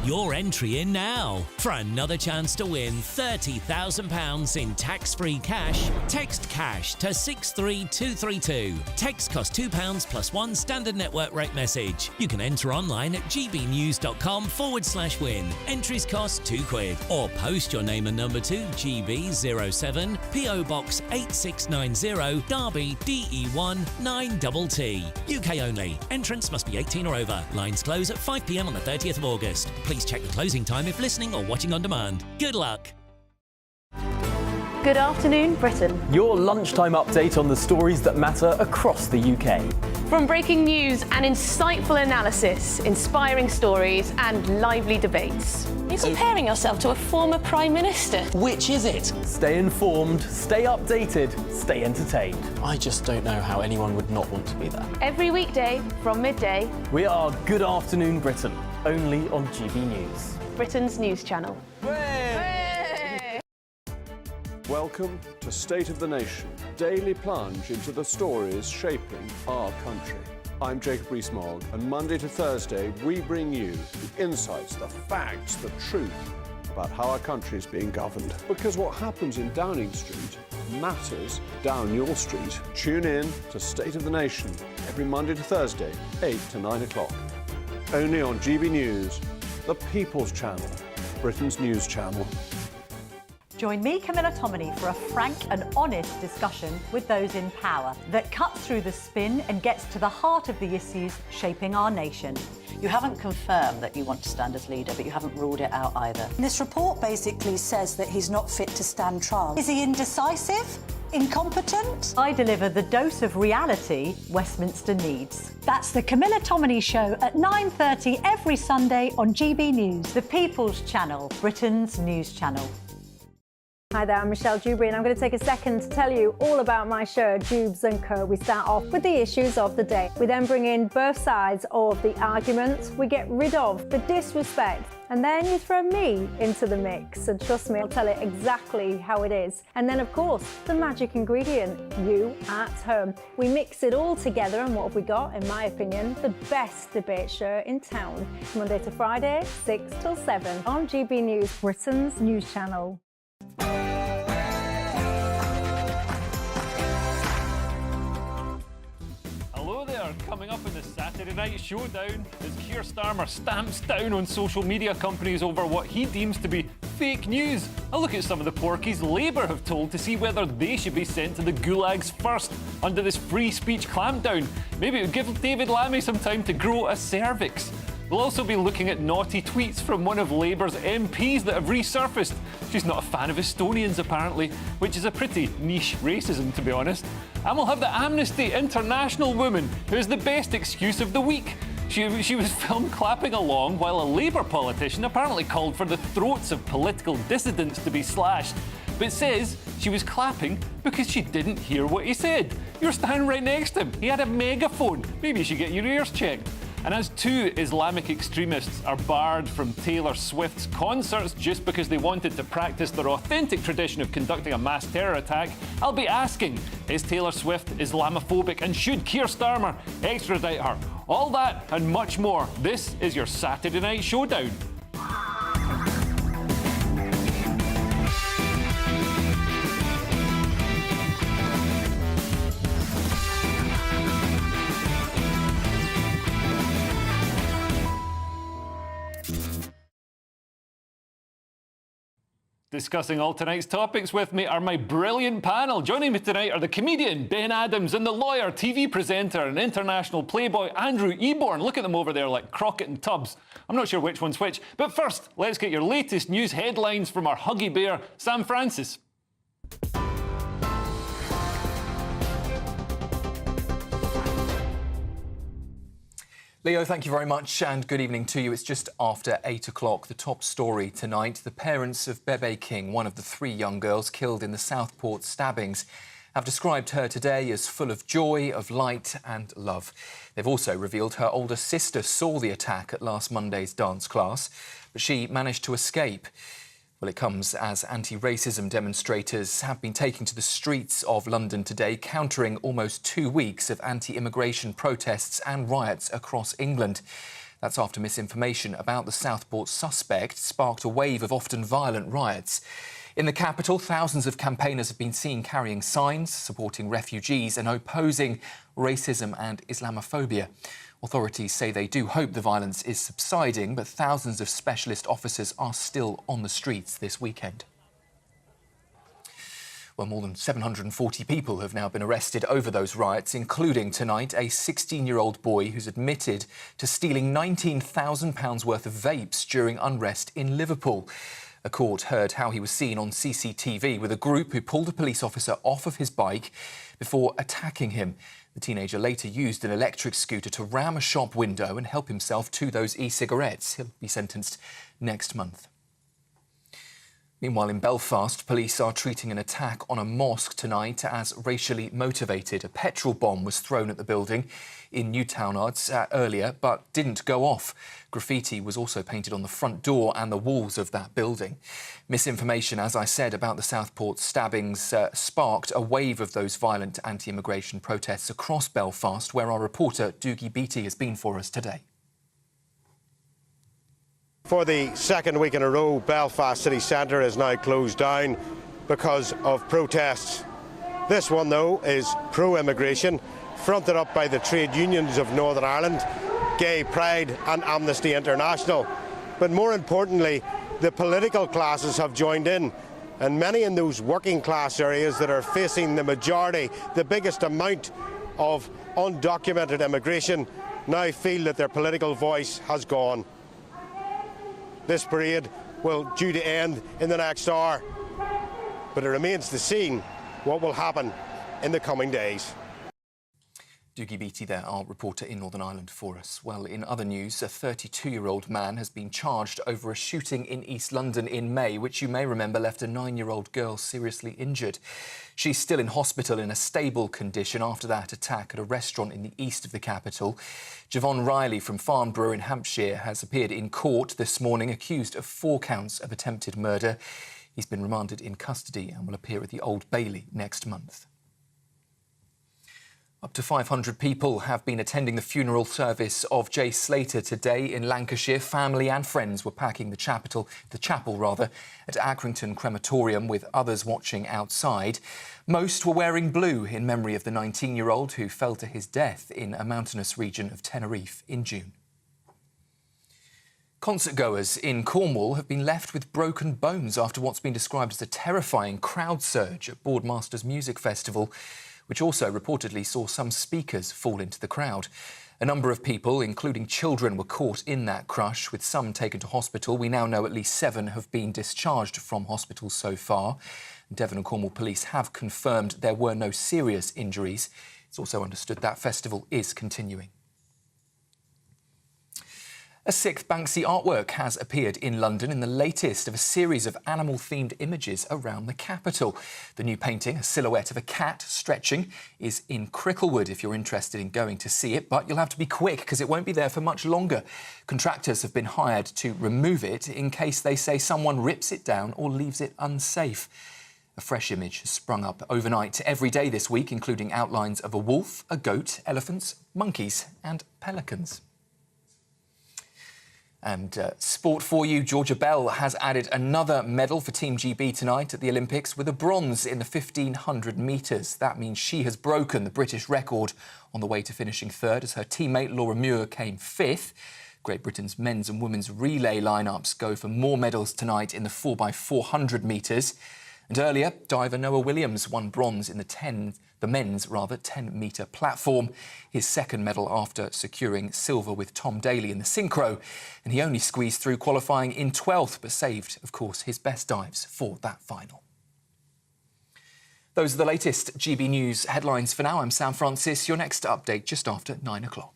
your entry in now. For another chance to win £30,000 in tax-free cash, text CASH to 63232. Text costs £2 plus one standard network rate message. You can enter online at gbnews.com/win. Entries cost £2 or post your name and number to GB07 PO Box 8690 Derby DE1 9TT. UK only. Entrance must be 18 or over. Lines close at 5 p.m. on the 30th of August. Please check the closing time if listening or watching on demand. Good luck. Good afternoon, Britain. Your lunchtime update on the stories that matter across the UK. From breaking news and insightful analysis, inspiring stories and lively debates. You're comparing yourself to a former Prime Minister. Which is it? Stay informed, stay updated, stay entertained. I just don't know how anyone would not want to be there. Every weekday from midday. We are Good Afternoon Britain, only on GB News. Britain's news channel. Welcome to State of the Nation, daily plunge into the stories shaping our country. I'm Jacob Rees-Mogg, and Monday to Thursday we bring you the insights, the facts, the truth about how our country is being governed. Because what happens in Downing Street matters down your street. Tune in to State of the Nation every Monday to Thursday, 8 to 9 o'clock. Only on GB News, the People's Channel, Britain's news channel. Join me, Camilla Tominey, for a frank and honest discussion with those in power that cuts through the spin and gets to the heart of the issues shaping our nation. You haven't confirmed that you want to stand as leader, but you haven't ruled it out either. This report basically says that he's not fit to stand trial. Is he indecisive? Incompetent? I deliver the dose of reality Westminster needs. That's the Camilla Tominey Show at 9:30 every Sunday on GB News, the People's Channel, Britain's news channel. Hi there, I'm Michelle Dewberry and I'm going to take a second to tell you all about my show, Dubes & Co. We start off with the issues of the day. We then bring in both sides of the arguments. We get rid of the disrespect. And then you throw me into the mix. And trust me, I'll tell it exactly how it is. And then, of course, the magic ingredient, you at home. We mix it all together and what have we got, in my opinion, the best debate show in town. Monday to Friday, 6 till 7 on GB News, Britain's news channel. Hello there, coming up in the Saturday Night Showdown as Keir Starmer stamps down on social media companies over what he deems to be fake news. A look at some of the porkies Labour have told to see whether they should be sent to the gulags first under this free speech clampdown. Maybe it would give David Lammy some time to grow a cervix. We'll also be looking at naughty tweets from one of Labour's MPs that have resurfaced. She's not a fan of Estonians, apparently, which is a pretty niche racism, to be honest. And we'll have the Amnesty International woman, who is the best excuse of the week. She was filmed clapping along while a Labour politician apparently called for the throats of political dissidents to be slashed, but says she was clapping because she didn't hear what he said. You're standing right next to him. He had a megaphone. Maybe you should get your ears checked. And as two Islamic extremists are barred from Taylor Swift's concerts just because they wanted to practice their authentic tradition of conducting a mass terror attack, I'll be asking, is Taylor Swift Islamophobic and should Keir Starmer extradite her? All that and much more. This is your Saturday Night Showdown. Discussing all tonight's topics with me are my brilliant panel. Joining me tonight are the comedian Ben Adams and the lawyer, TV presenter and international playboy Andrew Eborn. Look at them over there like Crockett and Tubbs. I'm not sure which one's which. But first, let's get your latest news headlines from our huggy bear, Sam Francis. Leo, thank you very much and good evening to you. It's just after 8 o'clock. The top story tonight. The parents of Bebe King, one of the 3 young girls killed in the Southport stabbings, have described her today as full of joy, of light and love. They've also revealed her older sister saw the attack at last Monday's dance class, but she managed to escape. Well, it comes as anti-racism demonstrators have been taking to the streets of London today, countering almost 2 weeks of anti-immigration protests and riots across England. That's after misinformation about the Southport suspect sparked a wave of often violent riots. In the capital, thousands of campaigners have been seen carrying signs supporting refugees and opposing racism and Islamophobia. Authorities say they do hope the violence is subsiding, but thousands of specialist officers are still on the streets this weekend. Well, more than 740 people have now been arrested over those riots, including tonight a 16-year-old boy who's admitted to stealing £19,000 worth of vapes during unrest in Liverpool. A court heard how he was seen on CCTV with a group who pulled a police officer off of his bike before attacking him. The teenager later used an electric scooter to ram a shop window and help himself to those e-cigarettes. He'll be sentenced next month. Meanwhile, in Belfast, police are treating an attack on a mosque tonight as racially motivated. A petrol bomb was thrown at the building in Newtownards earlier, but didn't go off. Graffiti was also painted on the front door and the walls of that building. Misinformation, as I said, about the Southport stabbings sparked a wave of those violent anti-immigration protests across Belfast, where our reporter Doogie Beattie has been for us today. For the second week in a row, Belfast city centre is now closed down because of protests. This one, though, is pro-immigration, fronted up by the trade unions of Northern Ireland, Gay Pride and Amnesty International. But more importantly, the political classes have joined in, and many in those working class areas that are facing the majority, the biggest amount of undocumented immigration, now feel that their political voice has gone. This parade will due to end in the next hour, but it remains to be seen what will happen in the coming days. Doogie Beattie there, our reporter in Northern Ireland for us. Well, in other news, a 32-year-old man has been charged over a shooting in East London in May, which you may remember left a 9-year-old girl seriously injured. She's still in hospital in a stable condition after that attack at a restaurant in the east of the capital. Javon Riley from Farnborough in Hampshire has appeared in court this morning, accused of 4 counts of attempted murder. He's been remanded in custody and will appear at the Old Bailey next month. Up to 500 people have been attending the funeral service of Jay Slater today in Lancashire. Family and friends were packing the chapel at Accrington Crematorium, with others watching outside. Most were wearing blue in memory of the 19-year-old who fell to his death in a mountainous region of Tenerife in June. Concertgoers in Cornwall have been left with broken bones after what's been described as a terrifying crowd surge at Boardmasters Music Festival, which also reportedly saw some speakers fall into the crowd. A number of people, including children, were caught in that crush, with some taken to hospital. We now know at least 7 have been discharged from hospital so far. Devon and Cornwall police have confirmed there were no serious injuries. It's also understood that festival is continuing. A 6th Banksy artwork has appeared in London in the latest of a series of animal-themed images around the capital. The new painting, a silhouette of a cat stretching, is in Cricklewood if you're interested in going to see it, but you'll have to be quick because it won't be there for much longer. Contractors have been hired to remove it in case they say someone rips it down or leaves it unsafe. A fresh image has sprung up overnight every day this week, including outlines of a wolf, a goat, elephants, monkeys and pelicans. And sport for you, Georgia Bell has added another medal for Team GB tonight at the Olympics with a bronze in the 1500 metres. That means she has broken the British record on the way to finishing 3rd, as her teammate Laura Muir came 5th. Great Britain's men's and women's relay lineups go for more medals tonight in the 4x400 metres. And earlier, diver Noah Williams won bronze in the men's 10-metre platform, his 2nd medal after securing silver with Tom Daley in the synchro. And he only squeezed through qualifying in 12th, but saved, of course, his best dives for that final. Those are the latest GB News headlines for now. I'm Sam Francis. Your next update just after 9 o'clock.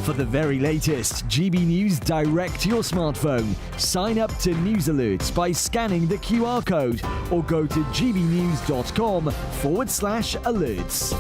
For the very latest GB News direct to your smartphone, sign up to News Alerts by scanning the QR code or go to gbnews.com/alerts.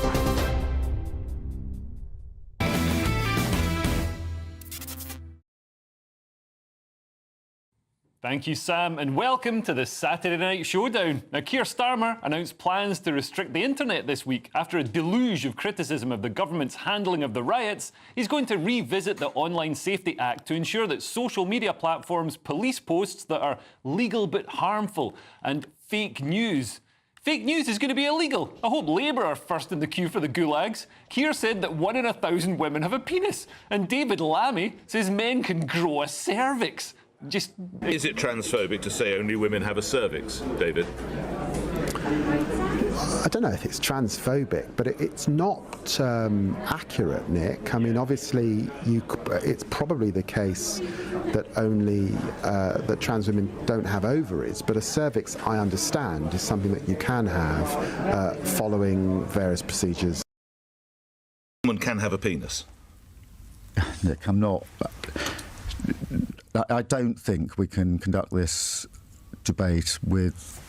Thank you, Sam, and welcome to the Saturday Night Showdown. Now, Keir Starmer announced plans to restrict the internet this week. After a deluge of criticism of the government's handling of the riots, he's going to revisit the Online Safety Act to ensure that social media platforms police posts that are legal but harmful and fake news. Fake news is going to be illegal. I hope Labour are first in the queue for the gulags. Keir said that 1 in 1,000 women have a penis, and David Lammy says men can grow a cervix. Is it transphobic to say only women have a cervix, David? I don't know if it's transphobic, but it's not accurate, Nick. I mean, obviously, it's probably the case that only that trans women don't have ovaries, but a cervix, I understand, is something that you can have following various procedures. A woman can have a penis. Nick, I don't think we can conduct this debate with,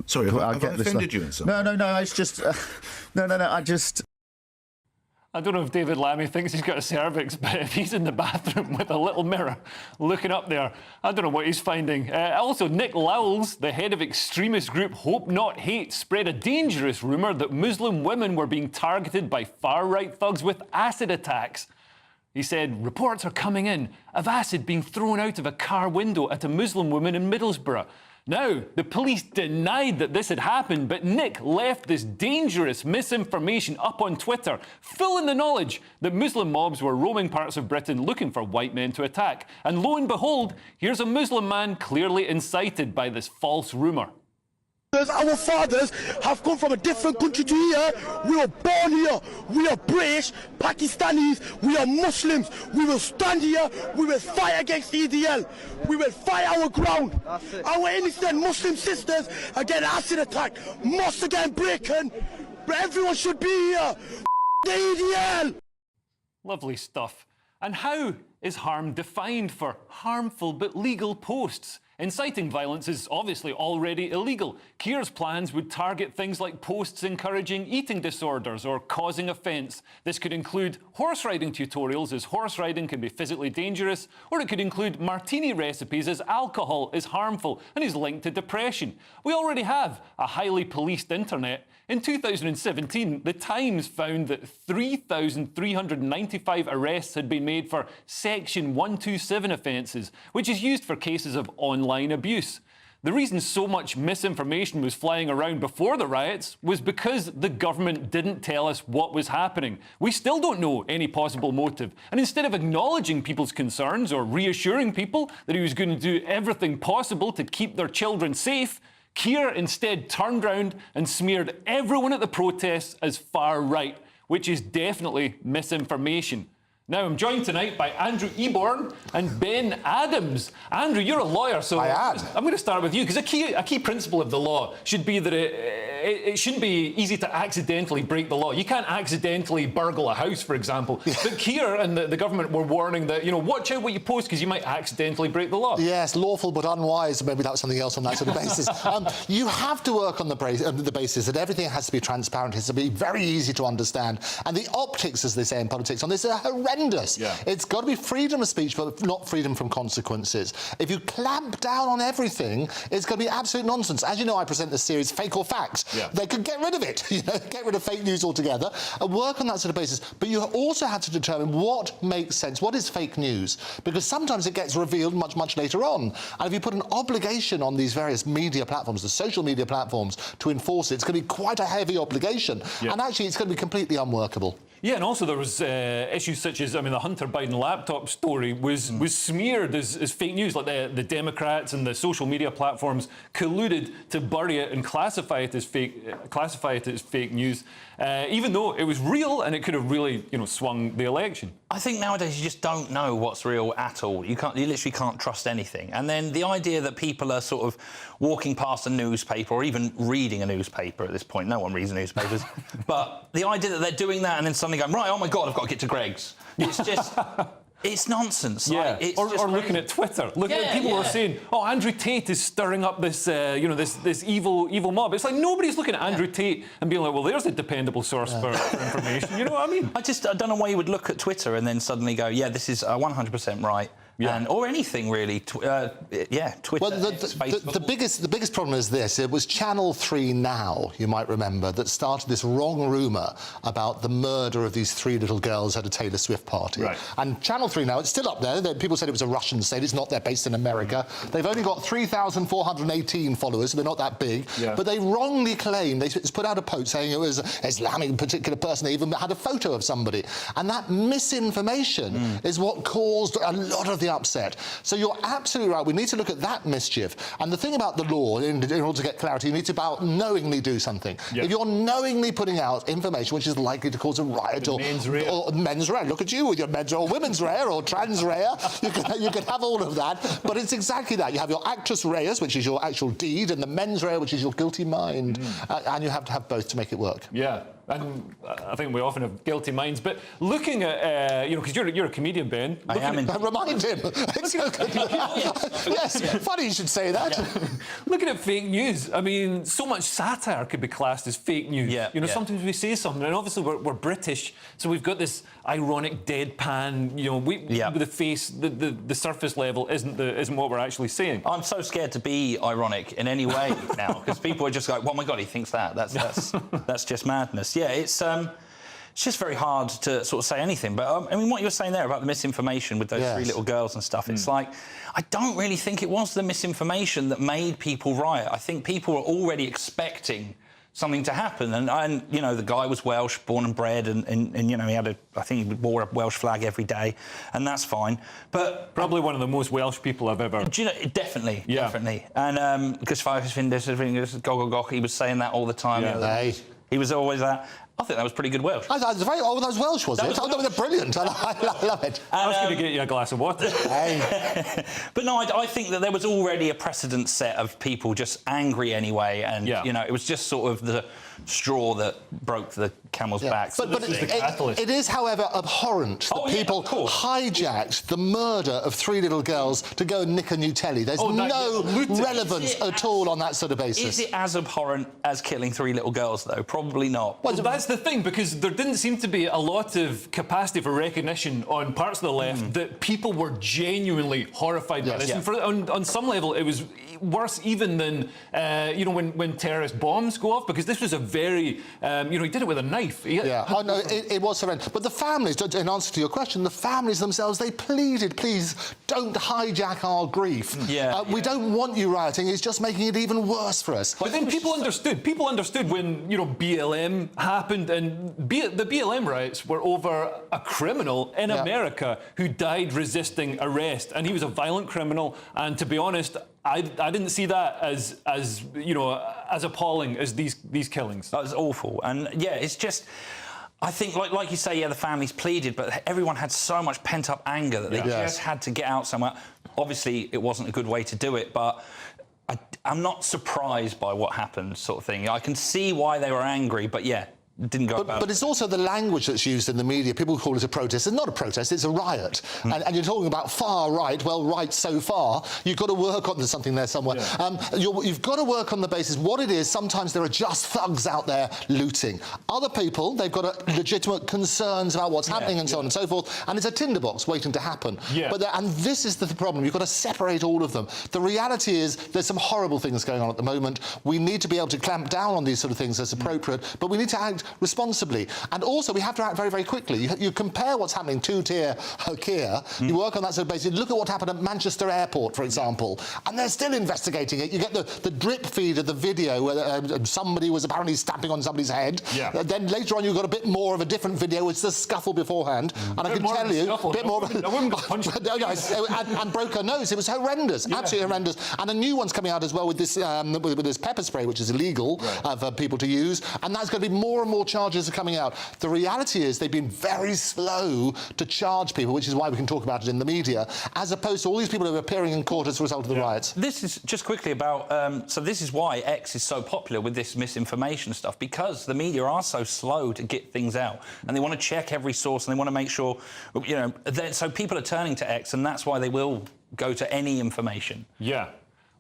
Sorry, have I offended you in some way? No, it's just... I don't know if David Lammy thinks he's got a cervix, but if he's in the bathroom with a little mirror looking up there, I don't know what he's finding. Also, Nick Lowells, the head of extremist group Hope Not Hate, spread a dangerous rumour that Muslim women were being targeted by far-right thugs with acid attacks. He said, reports are coming in of acid being thrown out of a car window at a Muslim woman in Middlesbrough. Now, the police denied that this had happened, but Nick left this dangerous misinformation up on Twitter, full in the knowledge that Muslim mobs were roaming parts of Britain looking for white men to attack. And lo and behold, here's a Muslim man clearly incited by this false rumour. Our fathers have come from a different country to here. We were born here. We are British, Pakistanis, we are Muslims. We will stand here. We will fight against EDL. We will fight our ground. Our innocent Muslim sisters are getting acid attacked. Mosques are getting broken. But everyone should be here. The EDL. Lovely stuff. And how is harm defined for harmful but legal posts? Inciting violence is obviously already illegal. Keir's plans would target things like posts encouraging eating disorders or causing offence. This could include horse riding tutorials, as horse riding can be physically dangerous, or it could include martini recipes, as alcohol is harmful and is linked to depression. We already have a highly policed internet. In 2017, The Times found that 3,395 arrests had been made for Section 127 offences, which is used for cases of online abuse. The reason so much misinformation was flying around before the riots was because the government didn't tell us what was happening. We still don't know any possible motive. And instead of acknowledging people's concerns or reassuring people that he was going to do everything possible to keep their children safe, Keir instead turned round and smeared everyone at the protests as far right, which is definitely misinformation. Now, I'm joined tonight by Andrew Eborn and Ben Adams. Andrew, you're a lawyer, so I'm going to start with you, because a key principle of the law should be that it shouldn't be easy to accidentally break the law. You can't accidentally burgle a house, for example. But Keir and the government were warning that, watch out what you post, because you might accidentally break the law. Yes, lawful but unwise. Maybe that was something else on that sort of basis. You have to work on the basis that everything has to be transparent. It has to be very easy to understand. And the optics, as they say in politics, on this are horrendous. Yeah. It's got to be freedom of speech, but not freedom from consequences. If you clamp down on everything, it's going to be absolute nonsense. As you know, I present this series, Fake or Fact. Yeah. They could get rid of it, get rid of fake news altogether, and work on that sort of basis. But you also had to determine what makes sense, what is fake news, because sometimes it gets revealed much, much later on. And if you put an obligation on these various media platforms, the social media platforms, to enforce it, it's going to be quite a heavy obligation. Yeah. And actually, it's going to be completely unworkable. Yeah, and also there was issues such as, the Hunter Biden laptop story was smeared as fake news, like the Democrats and the social media platforms colluded to bury it and classify it as fake news, even though it was real and it could have really, swung the election. I think nowadays you just don't know what's real at all. You literally can't trust anything. And then the idea that people are sort of walking past a newspaper or even reading a newspaper at this point. No one reads newspapers. But the idea that they're doing that and then suddenly going, right, oh my God, I've got to get to Greg's. It's just... It's nonsense. Yeah, or looking at Twitter. People were saying, "Oh, Andrew Tate is stirring up this, this evil mob." It's like nobody's looking at Andrew Tate and being like, "Well, there's a dependable source for information." You know what I mean? I don't know why you would look at Twitter and then suddenly go, "Yeah, this is 100% right." or anything really. Twitter, well, the biggest problem is this. It was Channel 3 Now, you might remember, that started this wrong rumour about the murder of these 3 little girls at a Taylor Swift party. Right. And Channel 3 Now, it's still up there. People said it was a Russian state. It's not. They're based in America. They've only got 3,418 followers, so they're not that big. But they wrongly claimed, they put out a post saying it was an Islamic particular person. They even had a photo of somebody. And that misinformation is what caused a lot of the upset. So you're absolutely right. We need to look at that mischief. And the thing about the law, in order to get clarity, you need to knowingly do something. If you're knowingly putting out information which is likely to cause a riot or mens rea, look at you with your mens or women's rea or trans rea, you can have all of that. But it's exactly that. You have your actus reus, which is your actual deed, and the mens rea, which is your guilty mind. And you have to have both to make it work. Yeah. And I think we often have guilty minds. But looking at, because you're a comedian, Ben. I am. Remind him. Yes, funny you should say that. Looking at fake news, I mean, so much satire could be classed as fake news. Sometimes we say something, and obviously we're British, so we've got this ironic deadpan. The face, the surface level isn't what we're actually saying. I'm so scared to be ironic in any way now, because people are just like, "Oh my God, he thinks that. That's just madness." Yeah, it's just very hard to sort of say anything. But I mean, what you were saying there about the misinformation with those 3 little girls and stuff, it's like, I don't really think it was the misinformation that made people riot. I think people were already expecting something to happen, and the guy was Welsh, born and bred, and he had I think he wore a Welsh flag every day, and that's fine. But probably one of the most Welsh people I've ever. Do you know? Definitely. And because he was saying that all the time. He was always that. I think that was pretty good Welsh. That was Welsh, was it? That was brilliant. I love it. I was going to get you a glass of water. But no, I think that there was already a precedent set of people just angry anyway, and it was just sort of the straw that broke the camel's back. But it is, however, abhorrent that people hijacked the murder of 3 little girls to go and nick a new telly. There's no relevance at all on that sort of basis. Is it as abhorrent as killing 3 little girls, though? Probably not. Well, that's the thing, because there didn't seem to be a lot of capacity for recognition on parts of the left that people were genuinely horrified by this. And on some level, it was worse even than, when terrorist bombs go off, because this was a very, he did it with a knife. It was horrendous. But the families, in answer to your question, the families themselves, they pleaded, please don't hijack our grief. We don't want you rioting. It's just making it even worse for us. But then people understood. People understood when, BLM happened, and the BLM riots were over a criminal in America who died resisting arrest, and he was a violent criminal. And to be honest, I didn't see that as appalling as these killings. That was awful, and it's just. I think, like you say, the families pleaded, but everyone had so much pent-up anger that they just had to get out somewhere. Obviously, it wasn't a good way to do it, but I'm not surprised by what happened, sort of thing. I can see why they were angry, but didn't go about it. But it's also the language that's used in the media. People call it a protest. It's not a protest, it's a riot. And you're talking about far right. Well, right so far. You've got to work on something there somewhere. You've got to work on the basis what it is. Sometimes there are just thugs out there looting. Other people, they've got legitimate concerns about what's happening and so on and so forth. And it's a tinderbox waiting to happen. And this is the problem. You've got to separate all of them. The reality is there's some horrible things going on at the moment. We need to be able to clamp down on these sort of things as appropriate, but we need to act responsibly. And also, we have to act very, very quickly. You compare what's happening to here, you work on that sort of basis. Look at what happened at Manchester Airport, for example, and they're still investigating it. You get the drip feed of the video where somebody was apparently stamping on somebody's head. Then later on, you've got a bit more of a different video. It's the scuffle beforehand. And I can tell you, a bit more... and broke her nose. It was horrendous, absolutely horrendous. And a new one's coming out as well with this pepper spray, which is illegal for people to use. And that's going to be more and more charges are coming out. The reality is they've been very slow to charge people, which is why we can talk about it in the media, as opposed to all these people who are appearing in court as a result of the riots. This is just quickly about... so this is why X is so popular with this misinformation stuff, because the media are so slow to get things out, and they want to check every source, and they want to make sure, so people are turning to X, and that's why they will go to any information.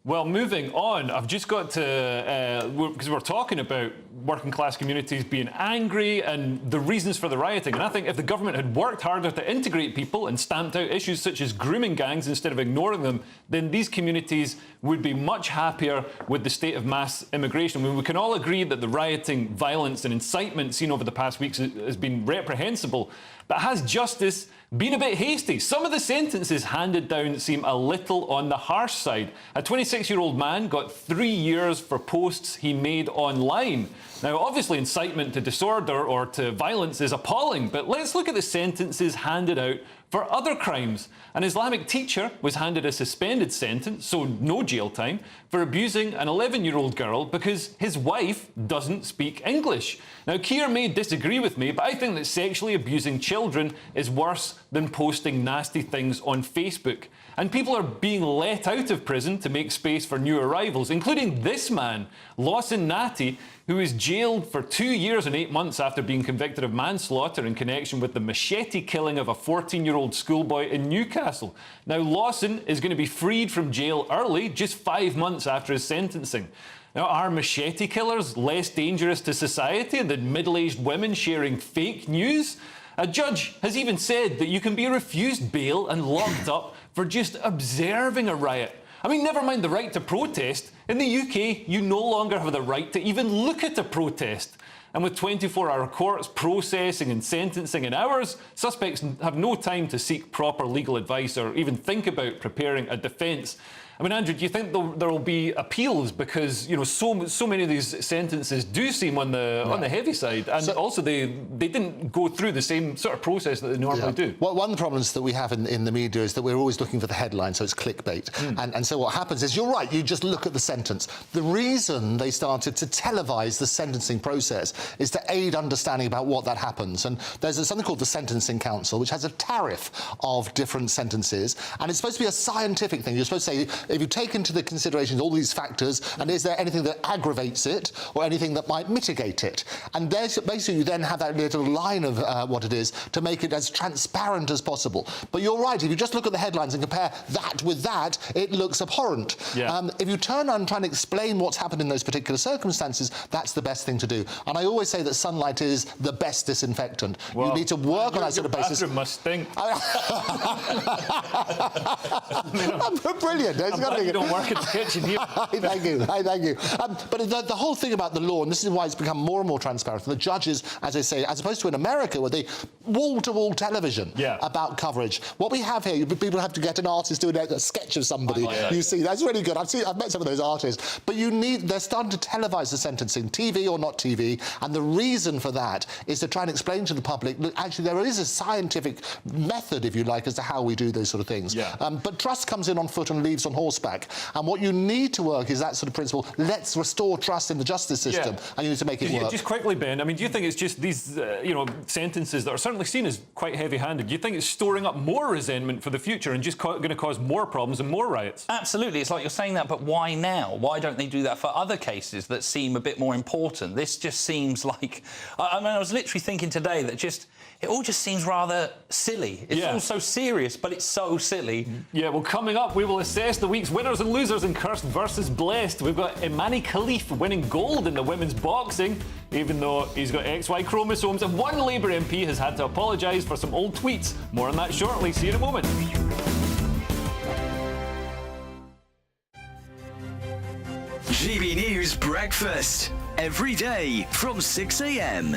Well, moving on, I've just got to, because we're talking about working class communities being angry and the reasons for the rioting. And I think if the government had worked harder to integrate people and stamped out issues such as grooming gangs instead of ignoring them, then these communities would be much happier with the state of mass immigration. I mean, we can all agree that the rioting, violence and incitement seen over the past weeks has been reprehensible. But has justice been a bit hasty? Some of the sentences handed down seem a little on the harsh side. A 26-year-old man got 3 years for posts he made online. Now, obviously, incitement to disorder or to violence is appalling, but let's look at the sentences handed out for other crimes. An Islamic teacher was handed a suspended sentence, so no jail time, for abusing an 11-year-old girl because his wife doesn't speak English. Now, Keir may disagree with me, but I think that sexually abusing children is worse than posting nasty things on Facebook. And people are being let out of prison to make space for new arrivals, including this man, Lawson Natty, who was jailed for 2 years and 8 months after being convicted of manslaughter in connection with the machete killing of a 14-year-old schoolboy in Newcastle. Now, Lawson is going to be freed from jail early, just 5 months after his sentencing. Now, are machete killers less dangerous to society than middle-aged women sharing fake news? A judge has even said that you can be refused bail and locked up for just observing a riot. I mean, never mind the right to protest. In the UK, you no longer have the right to even look at a protest. And with 24-hour courts processing and sentencing in hours, suspects have no time to seek proper legal advice or even think about preparing a defence. I mean, Andrew, do you think there will be appeals because, you know, so many of these sentences do seem on the heavy side, and also they didn't go through the same sort of process that they normally do? Well, one of the problems that we have in the media is that we're always looking for the headline, so it's clickbait. And so what happens is, you're right, you just look at the sentence. The reason they started to televise the sentencing process is to aid understanding about what that happens. And there's something called the Sentencing Council, which has a tariff of different sentences, and it's supposed to be a scientific thing. You're supposed to say, if you take into the considerations all these factors, and is there anything that aggravates it or anything that might mitigate it? And there's basically, you then have that little line of what it is to make it as transparent as possible. But you're right, if you just look at the headlines and compare that with that, it looks abhorrent. If you turn on and try and explain what's happened in those particular circumstances, that's the best thing to do. And I always say that sunlight is the best disinfectant. Well, you need to work on that sort of basis. Your bathroom must stink. Brilliant. I'm glad you don't work in the kitchen here. Thank you. But the whole thing about the law, and this is why it's become more and more transparent, the judges, as I say, as opposed to in America, where they wall-to-wall television about coverage. What we have here, people have to get an artist doing a sketch of somebody. You see, that's really good. I've met some of those artists. But they're starting to televise the sentencing, TV or not TV, and the reason for that is to try and explain to the public that actually there is a scientific method, if you like, as to how we do those sort of things. But trust comes in on foot and leaves on horseback. And what you need to work is that sort of principle. Let's restore trust in the justice system, and you need to make it work. Just quickly, Ben, I mean, do you think it's just these, sentences that are certainly seen as quite heavy-handed? Do you think it's storing up more resentment for the future and just going to cause more problems and more riots? Absolutely. It's like you're saying that, but why now? Why don't they do that for other cases that seem a bit more important? This just seems like... I mean, I was literally thinking today that it all just seems rather silly. It's all so serious, but it's so silly. Yeah, well, coming up, we will assess the week's winners and losers in Cursed versus Blessed. We've got Imani Khalif winning gold in the women's boxing, even though he's got XY chromosomes, and one Labour MP has had to apologise for some old tweets. More on that shortly. See you in a moment. GB News Breakfast. Every day from 6 a.m.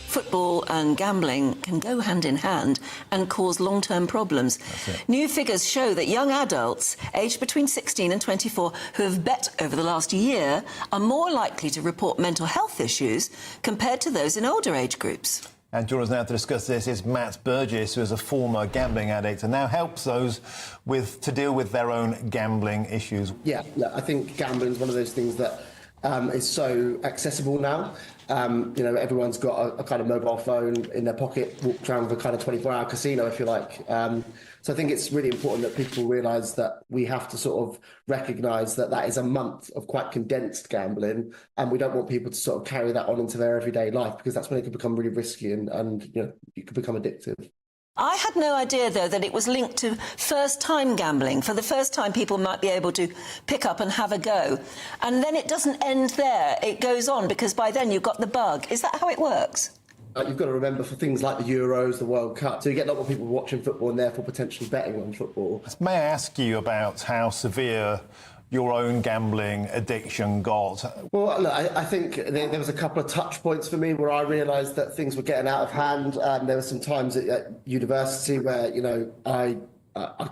Football and gambling can go hand in hand and cause long-term problems. New figures show that young adults aged between 16 and 24 who have bet over the last year are more likely to report mental health issues compared to those in older age groups. And joining us now to discuss this is Matt Burgess, who is a former gambling addict and now helps those to deal with their own gambling issues. Yeah, I think gambling is one of those things that is so accessible now. Everyone's got a kind of mobile phone in their pocket, walks around with a kind of 24-hour casino, if you like. So I think it's really important that people realise that we have to sort of recognise that is a month of quite condensed gambling, and we don't want people to sort of carry that on into their everyday life, because that's when it can become really risky and it could become addictive. I had no idea, though, that it was linked to first-time gambling. For the first time, people might be able to pick up and have a go. And then it doesn't end there. It goes on, because by then you've got the bug. Is that how it works? You've got to remember, for things like the Euros, the World Cup, so you get a lot more people watching football and therefore potentially betting on football. May I ask you about how severe your own gambling addiction got? Well, look, I think there was a couple of touch points for me where I realised that things were getting out of hand. There were some times at university where, you know, I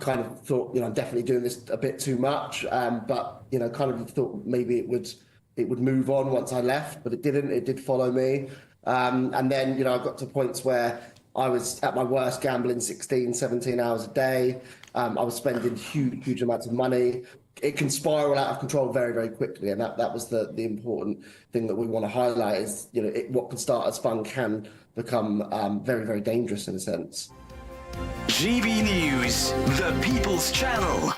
kind of thought, you know, I'm definitely doing this a bit too much, but, you know, kind of thought maybe it would move on once I left, but it didn't. It did follow me. And then, you know, I got to points where I was at my worst gambling 16, 17 hours a day. I was spending huge amounts of money. It can spiral out of control very, very quickly. And that was the important thing that we want to highlight is, you know, what can start as fun can become very, very dangerous in a sense. GB News, the People's Channel.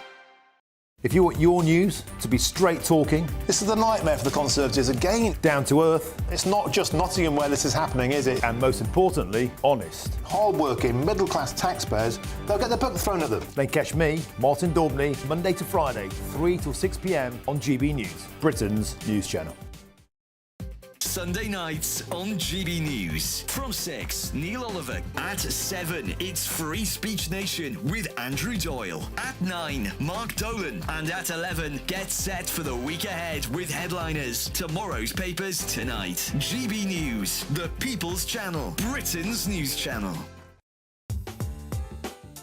If you want your news to be straight talking, this is a nightmare for the Conservatives again. Down to earth. It's not just Nottingham where this is happening, is it? And most importantly, honest. Hard-working, middle-class taxpayers, they'll get their book thrown at them. Then catch me, Martin Daubney, Monday to Friday, 3 till 6 p.m. on GB News, Britain's news channel. Sunday nights on GB News. From 6, Neil Oliver. At 7, it's Free Speech Nation with Andrew Doyle. At 9, Mark Dolan. And at 11, get set for the week ahead with headliners. Tomorrow's papers tonight. GB News, the People's Channel, Britain's news channel.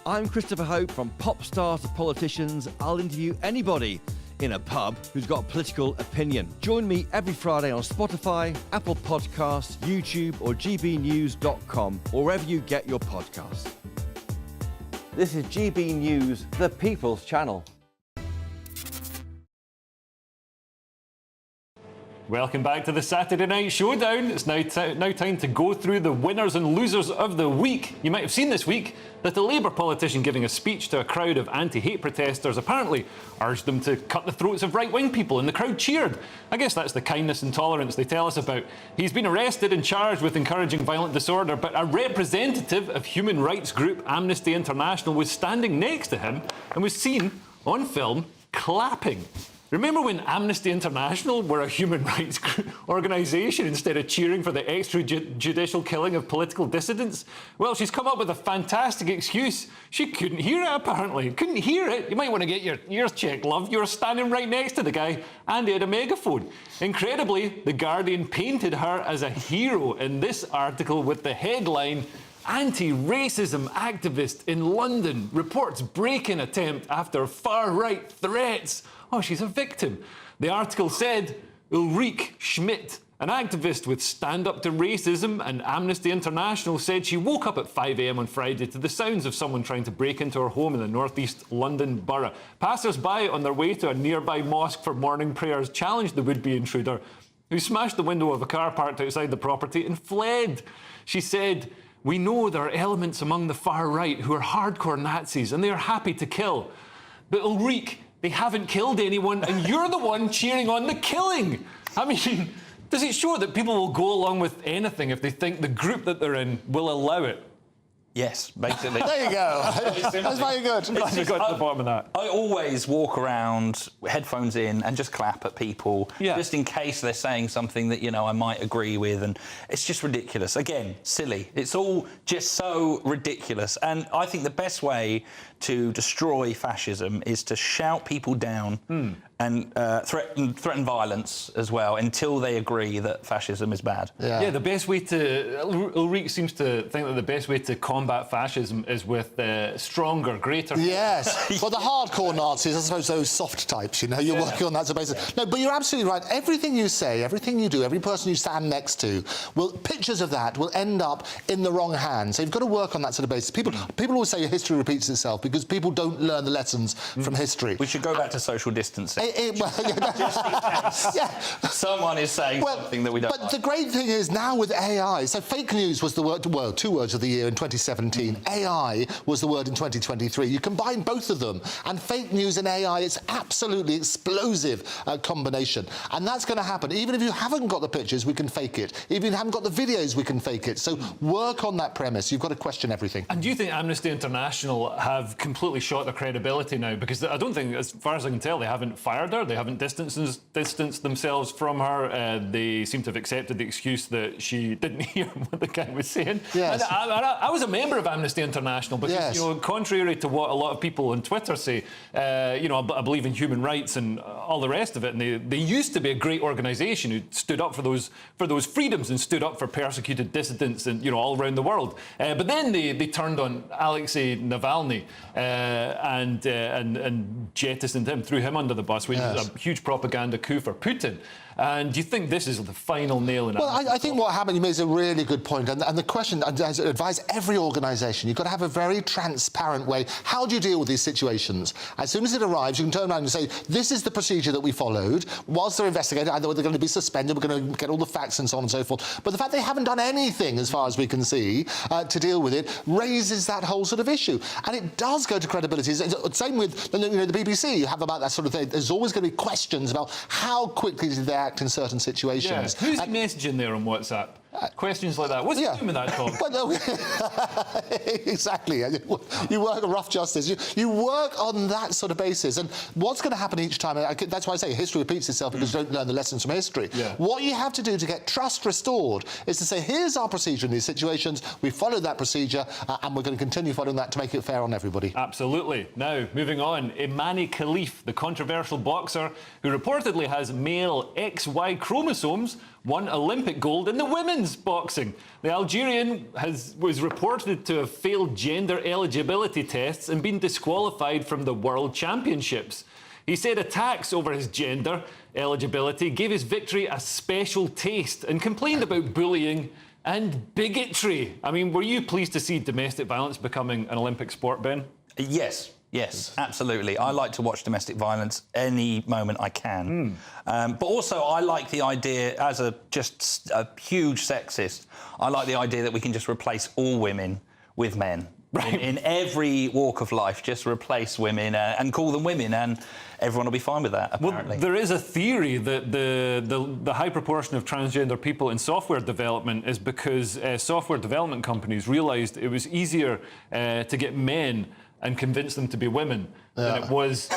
I'm Christopher Hope. From pop stars to politicians, I'll interview anybody in a pub who's got a political opinion. Join me every Friday on Spotify, Apple Podcasts, YouTube or gbnews.com, or wherever you get your podcasts. This is GB News, the People's Channel. Welcome back to the Saturday Night Showdown. It's now time to go through the winners and losers of the week. You might have seen this week that a Labour politician giving a speech to a crowd of anti-hate protesters apparently urged them to cut the throats of right-wing people, and the crowd cheered. I guess that's the kindness and tolerance they tell us about. He's been arrested and charged with encouraging violent disorder, but a representative of human rights group Amnesty International was standing next to him and was seen on film clapping. Remember when Amnesty International were a human rights organisation instead of cheering for the extrajudicial killing of political dissidents? Well, she's come up with a fantastic excuse. She couldn't hear it, apparently. Couldn't hear it? You might want to get your ears checked, love. You were standing right next to the guy and he had a megaphone. Incredibly, The Guardian painted her as a hero in this article with the headline, "Anti-racism activist in London reports break-in attempt after far-right threats." Oh, she's a victim. The article said Ulrike Schmidt, an activist with Stand Up to Racism and Amnesty International, said she woke up at 5 a.m. on Friday to the sounds of someone trying to break into her home in the northeast London borough. Passers-by on their way to a nearby mosque for morning prayers challenged the would-be intruder, who smashed the window of a car parked outside the property and fled. She said, "We know there are elements among the far right who are hardcore Nazis and they are happy to kill. But Ulrike, they haven't killed anyone, and you're the one cheering on the killing." I mean, does it show that people will go along with anything if they think the group that they're in will allow it? Yes, basically. There you go. That's very good. Glad we got to the bottom of that. I always walk around, headphones in, and just clap at people, just in case they're saying something that, you know, I might agree with, and it's just ridiculous. Again, silly. It's all just so ridiculous. And I think the best way to destroy fascism is to shout people down and threaten violence as well until they agree that fascism is bad. Yeah, the best way to... Ulrike seems to think that the best way to combat fascism is with stronger, greater... Yes. Well, the hardcore Nazis, I suppose those soft types, you know, you're working on that as a basis. No, but you're absolutely right. Everything you say, everything you do, every person you stand next to, pictures of that will end up in the wrong hands. So you've got to work on that sort of basis. People always say history repeats itself because people don't learn the lessons from history. We should go back to social distancing. Someone is saying something that we don't But like. the great thing is now with AI, so fake news was the word, well, 2 words of the year in 2017. AI was the word in 2023. You combine both of them, and fake news and AI, it's absolutely explosive combination. And that's going to happen. Even if you haven't got the pictures, we can fake it. Even if you haven't got the videos, we can fake it. So work on that premise. You've got to question everything. And do you think Amnesty International have completely shot their credibility now? Because I don't think, as far as I can tell, they haven't fired her. They haven't distanced themselves from her. They seem to have accepted the excuse that she didn't hear what the guy was saying. Yes. And I was a member of Amnesty International because, Yes. you know, contrary to what a lot of people on Twitter say, you know, I believe in human rights and all the rest of it. And they used to be a great organisation who stood up for those freedoms and stood up for persecuted dissidents and, you know, all around the world. But then they turned on Alexei Navalny and jettisoned him, threw him under the bus, which is a huge propaganda coup for Putin. And do you think this is the final nail in it? Well, I think what happened, you made a really good point. And the question, as I advise every organisation, you've got to have a very transparent way. How do you deal with these situations? As soon as it arrives, you can turn around and say, this is the procedure that we followed. Whilst they're investigating, either they're going to be suspended, we're going to get all the facts and so on and so forth. But the fact they haven't done anything, as far as we can see, to deal with it, raises that whole sort of issue. And it does go to credibility. Same with the BBC. You have about that sort of thing. There's always going to be questions about how quickly did they act in certain situations. Yeah. Who's messaging there on WhatsApp? Questions like that. What's he doing with that talk? But no, exactly. You work on rough justice. You work on that sort of basis. And what's going to happen each time? That's why I say history repeats itself, because you don't learn the lessons from history. Yeah. What you have to do to get trust restored is to say, here's our procedure in these situations. We followed that procedure, and we're going to continue following that to make it fair on everybody. Absolutely. Now, moving on, Imani Khalif, the controversial boxer who reportedly has male XY chromosomes, won Olympic gold in the women's boxing. The Algerian was reported to have failed gender eligibility tests and been disqualified from the World Championships. He said attacks over his gender eligibility gave his victory a special taste and complained about bullying and bigotry. I mean, were you pleased to see domestic violence becoming an Olympic sport, Ben? Yes, absolutely. I like to watch domestic violence any moment I can. But also, I like the idea, as a huge sexist, I like the idea that we can just replace all women with men. Right. In every walk of life, just replace women and call them women, and everyone will be fine with that, apparently. Well, there is a theory that the high proportion of transgender people in software development is because software development companies realised it was easier to get men and convince them to be women than it was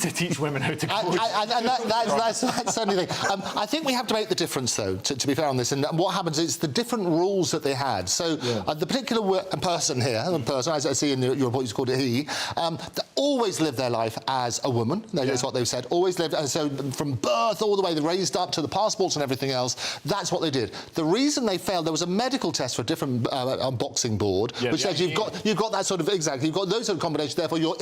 to teach women how to code. And that's certainly the thing. I think we have to make the difference, though, to be fair on this. And what happens is the different rules that they had. So the particular person here, as I see in your report, you called it he, they always lived their life as a woman. That's what they've said. Always lived. And so from birth all the way, they raised up to the passports and everything else. That's what they did. The reason they failed, there was a medical test for a different boxing board, which says you've got that sort of, exactly, you've got those sort of combinations, therefore you're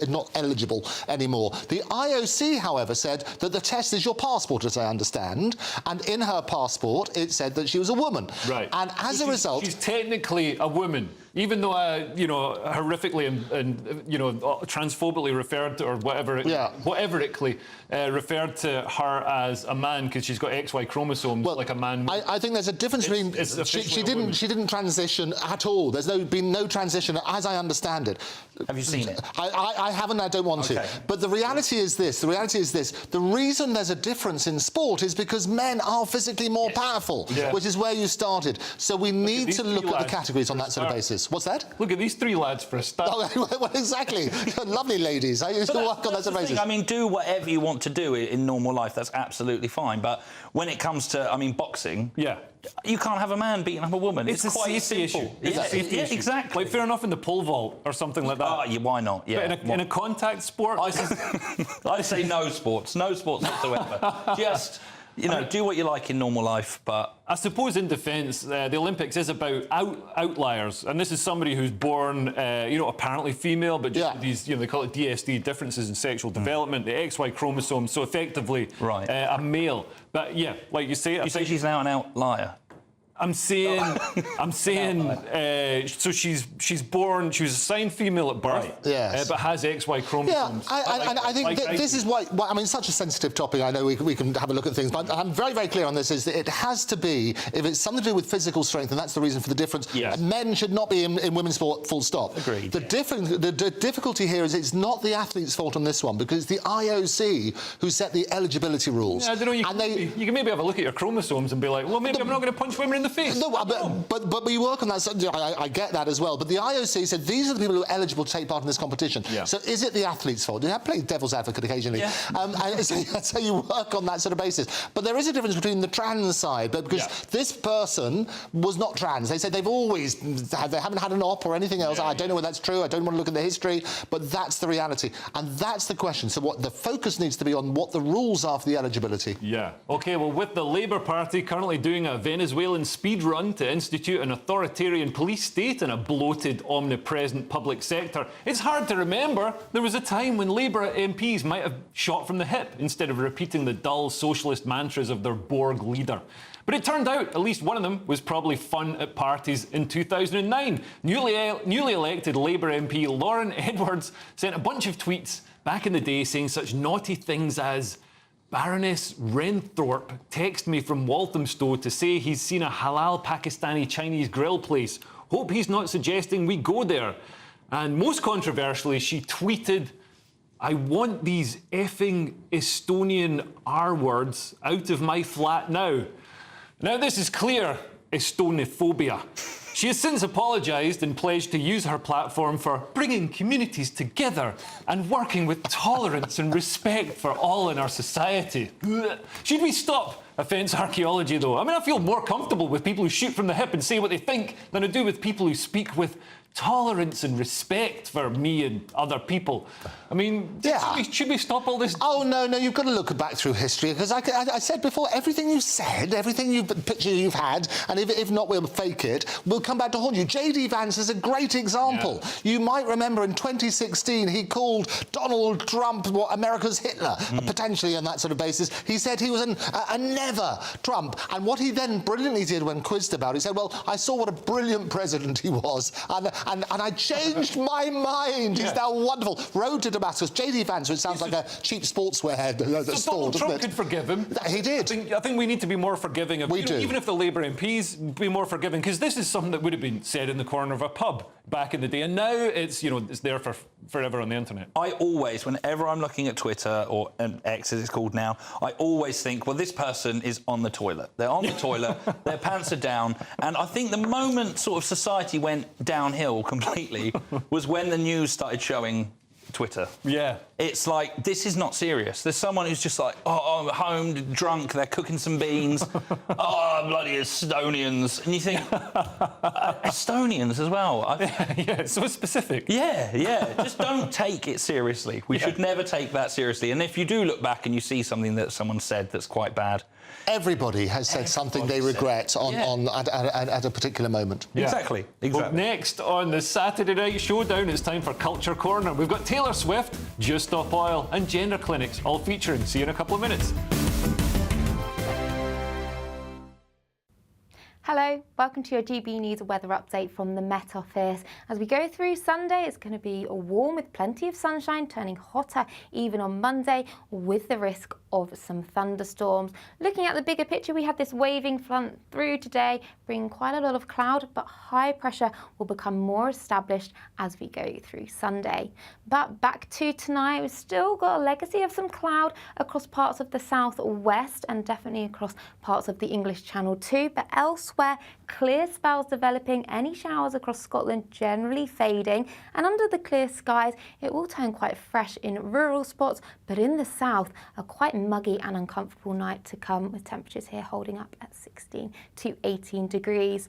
not eligible anymore. The IOC, however, said that the test is your passport, as I understand, and in her passport it said that she was a woman. Right. And as a result, she's technically a woman, even though you know, horrifically and you know, transphobically referred to, or whateverically referred to her as a man because she's got XY chromosomes like a man. I think there's a difference between she didn't transition at all. There's been no transition, as I understand it. Have you seen it? I haven't. I don't want to. But the reality is this. The reason there's a difference in sport is because men are physically more powerful, which is where you started. So we need to look at the categories on that sort of basis. What's that? Look at these three lads for a start. Well, exactly. Lovely ladies. I used to work on that sort of basis. I mean, do whatever you want to do in normal life. That's absolutely fine. But when it comes to, I mean, boxing, you can't have a man beating up a woman. It's quite a safety simple. issue. It's a safety issue. Exactly. Like, fair enough in the pole vault or something like that. Why not? Yeah. But in a contact sport, I say no sports whatsoever. Just, you know, do what you like in normal life, but I suppose in defence, the Olympics is about outliers, and this is somebody who's born, you know, apparently female, but just these, you know, they call it DSD, differences in sexual development, the XY chromosome, so effectively a male. But yeah, like you say, you say she's an out-and-out liar. I'm saying, so she's born, she was assigned female at birth, yes. But has XY chromosomes. I think this is why, I mean, such a sensitive topic, I know we can have a look at things, but I'm very, very clear on this, is that it has to be, if it's something to do with physical strength, and that's the reason for the difference, men should not be in women's sport, full stop. Agreed. The difficulty here is it's not the athlete's fault on this one, because it's the IOC who set the eligibility rules. Yeah, I don't know, you can maybe have a look at your chromosomes and be like, well, maybe I'm not going to punch women in the face. No, but we work on that. So I get that as well. But the IOC said these are the people who are eligible to take part in this competition. Yeah. So is it the athlete's fault? I play devil's advocate occasionally. Yeah. And so you work on that sort of basis. But there is a difference between the trans side, but because this person was not trans. They said they've always they haven't had an op or anything else. I don't know whether that's true. I don't want to look at the history, but that's the reality. And that's the question. So what the focus needs to be on what the rules are for the eligibility. Yeah. OK, well, with the Labour Party currently doing a Venezuelan speed run to institute an authoritarian police state and a bloated, omnipresent public sector, it's hard to remember there was a time when Labour MPs might have shot from the hip instead of repeating the dull socialist mantras of their Borg leader. But it turned out at least one of them was probably fun at parties in 2009. Newly elected Labour MP Lauren Edwards sent a bunch of tweets back in the day saying such naughty things as, Baroness Renthorpe texted me from Walthamstow to say he's seen a halal Pakistani Chinese grill place. Hope he's not suggesting we go there. And most controversially, she tweeted, I want these effing Estonian R words out of my flat now. Now this is clear Estonophobia. She has since apologised and pledged to use her platform for bringing communities together and working with tolerance and respect for all in our society. Should we stop offence archaeology, though? I mean, I feel more comfortable with people who shoot from the hip and say what they think than I do with people who speak with tolerance and respect for me and other people. I mean, should we stop all this? Oh, no, you've got to look back through history, because I said before, everything you said, everything picture you've had, and if not, we'll fake it, will come back to haunt you. J.D. Vance is a great example. Yeah. You might remember in 2016, he called Donald Trump America's Hitler, potentially on that sort of basis. He said he was a never Trump. And what he then brilliantly did when quizzed about it, he said, well, I saw what a brilliant president he was, and I changed my mind. He's now wonderful. Road to Damascus. J.D. Vance, which sounds like a cheap sportswear store, doesn't Trump could forgive him. He did. I think we need to be more forgiving of even if the Labour MPs be more forgiving, because this is something that would have been said in the corner of a pub back in the day, and now it's it's there for forever on the internet. I always, whenever I'm looking at Twitter or X as it's called now, I always think, well, this person is on the toilet. They're on the toilet, their pants are down, and I think the moment sort of society went downhill completely was when the news started showing Twitter. Yeah. It's like, this is not serious. There's someone who's just like, oh, I'm home, drunk, they're cooking some beans. Oh, bloody Estonians. And you think, Estonians as well. Yeah, so specific. Yeah. Just don't take it seriously. We should never take that seriously. And if you do look back and you see something that someone said that's quite bad, everybody has said something they regret at a particular moment. Yeah. Exactly. Well, next on the Saturday Night Showdown, it's time for Culture Corner. We've got Taylor Swift, Just Stop Oil and gender clinics, all featuring. See you in a couple of minutes. Hello, welcome to your GB News weather update from the Met Office. As we go through Sunday, it's going to be warm with plenty of sunshine, turning hotter even on Monday with the risk of some thunderstorms. Looking at the bigger picture, we had this waving front through today, bringing quite a lot of cloud, but high pressure will become more established as we go through Sunday. But back to tonight, we've still got a legacy of some cloud across parts of the southwest and definitely across parts of the English Channel too, but elsewhere, clear spells developing, any showers across Scotland generally fading, and under the clear skies, it will turn quite fresh in rural spots, but in the south, a quite muggy and uncomfortable night to come, with temperatures here holding up at 16 to 18 degrees.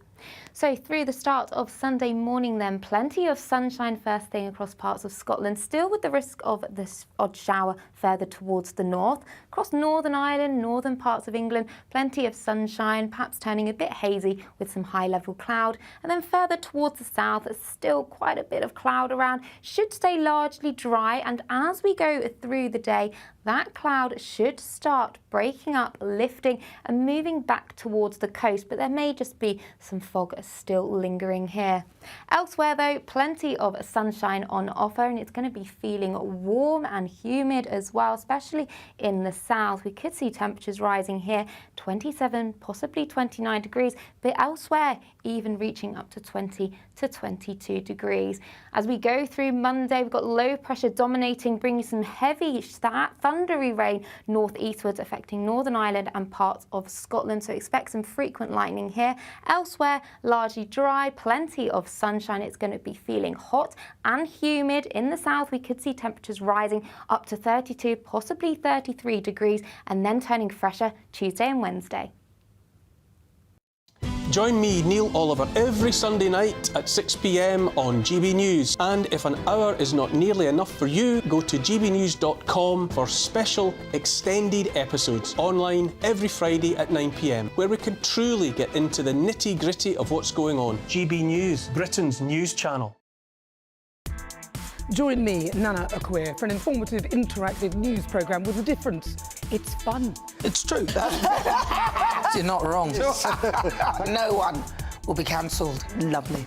So through the start of Sunday morning then, plenty of sunshine first thing across parts of Scotland, still with the risk of this odd shower further towards the north. Across Northern Ireland, northern parts of England, plenty of sunshine, perhaps turning a bit hazy with some high-level cloud. And then further towards the south, still quite a bit of cloud around, should stay largely dry. And as we go through the day, that cloud should start breaking up, lifting and moving back towards the coast, but there may just be some fog still lingering here. Elsewhere though, plenty of sunshine on offer, and it's going to be feeling warm and humid as well, especially in the south. We could see temperatures rising here, 27, possibly 29 degrees, but elsewhere even reaching up to 20 to 22 degrees. As we go through Monday, we've got low pressure dominating, bringing some heavy thundery rain northeastwards, affecting Northern Ireland and parts of Scotland. So expect some frequent lightning here. Elsewhere, largely dry, plenty of sunshine. It's going to be feeling hot and humid. In the south, we could see temperatures rising up to 32, possibly 33 degrees, and then turning fresher Tuesday and Wednesday. Join me, Neil Oliver, every Sunday night at 6 p.m. on GB News. And if an hour is not nearly enough for you, go to gbnews.com for special extended episodes online every Friday at 9 p.m, where we can truly get into the nitty-gritty of what's going on. GB News, Britain's news channel. Join me, Nana Akwe, for an informative, interactive news programme with a difference. It's fun. It's true. You're not wrong. No one will be cancelled. Lovely.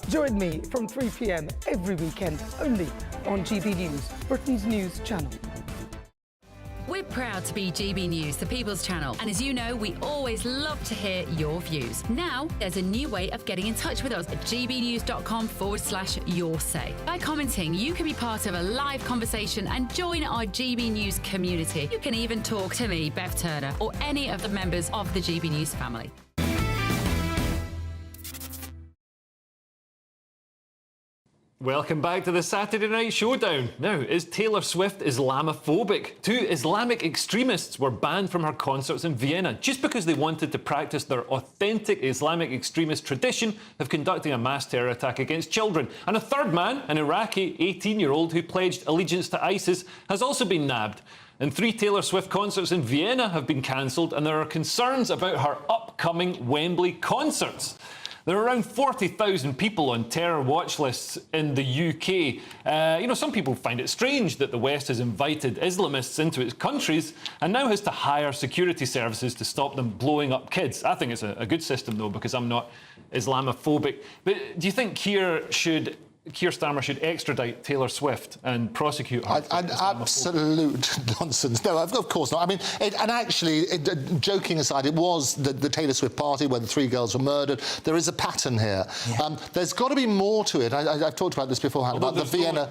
Join me from 3 p.m. every weekend, only on GB News, Britain's news channel. We're proud to be GB News, the People's Channel, and as you know, we always love to hear your views. Now, there's a new way of getting in touch with us at gbnews.com/yoursay. By commenting, you can be part of a live conversation and join our GB News community. You can even talk to me, Bev Turner, or any of the members of the GB News family. Welcome back to the Saturday Night Showdown. Now, is Taylor Swift Islamophobic? 2 Islamic extremists were banned from her concerts in Vienna just because they wanted to practice their authentic Islamic extremist tradition of conducting a mass terror attack against children. And a third man, an Iraqi 18-year-old who pledged allegiance to ISIS, has also been nabbed. And 3 Taylor Swift concerts in Vienna have been cancelled, and there are concerns about her upcoming Wembley concerts. There are around 40,000 people on terror watch lists in the UK. Some people find it strange that the West has invited Islamists into its countries and now has to hire security services to stop them blowing up kids. I think it's a good system, though, because I'm not Islamophobic. But do you think Keir Starmer should extradite Taylor Swift and prosecute her? Absolute nonsense. No, of course not. I mean, joking aside, it was the Taylor Swift party where the 3 girls were murdered. There is a pattern here. Yeah. There's got to be more to it. I've talked about this beforehand, about the Vienna...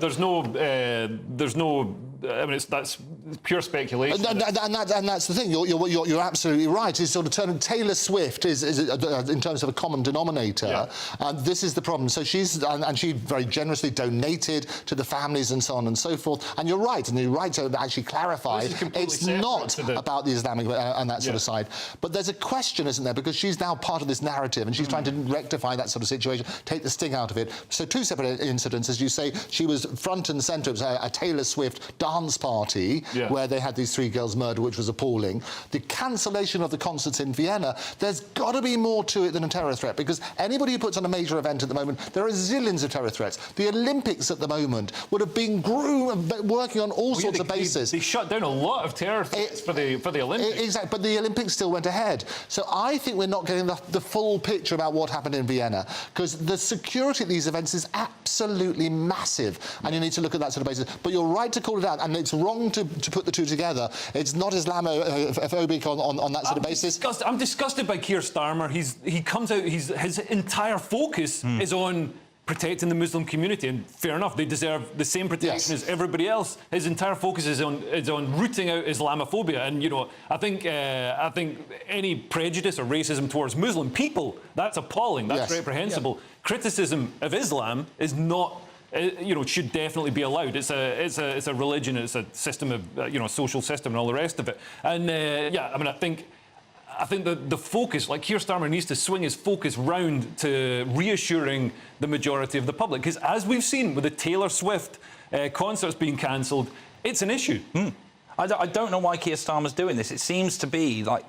that's pure speculation. And that's the thing. You're absolutely right. It's sort of turning Taylor Swift is in terms of a common denominator. Yeah. This is the problem. So she very generously donated to the families and so on and so forth. And you're right. And you're right to actually clarify it's not about the Islamic and that sort of side. But there's a question, isn't there? Because she's now part of this narrative and she's trying to rectify that sort of situation, take the sting out of it. So 2 separate incidents, as you say. She was front and centre. It was a Taylor Swift dance party where they had these 3 girls murdered, which was appalling. The cancellation of the concerts in Vienna, there's got to be more to it than a terror threat, because anybody who puts on a major event at the moment, there are zillions of terror threats. The Olympics at the moment would have been working on all sorts of bases. They shut down a lot of terror threats for the Olympics. Exactly, but the Olympics still went ahead. So I think we're not getting the full picture about what happened in Vienna, because the security at these events is absolutely massive, and you need to look at that sort of basis. But you're right to call it out, and it's wrong to put the 2 together. It's not Islamophobic on that sort of basis. I'm disgusted by Keir Starmer. He comes out, his entire focus is on protecting the Muslim community, and fair enough, they deserve the same protection as everybody else. His entire focus is on rooting out Islamophobia, and I think any prejudice or racism towards Muslim people, that's appalling. That's reprehensible. Yeah. Criticism of Islam is not. Should definitely be allowed. It's a religion. It's a system of social system and all the rest of it. And I think I think the focus, like Keir Starmer needs to swing his focus round to reassuring the majority of the public. Because as we've seen with the Taylor Swift concerts being cancelled, it's an issue. I don't know why Keir Starmer's doing this. It seems to be like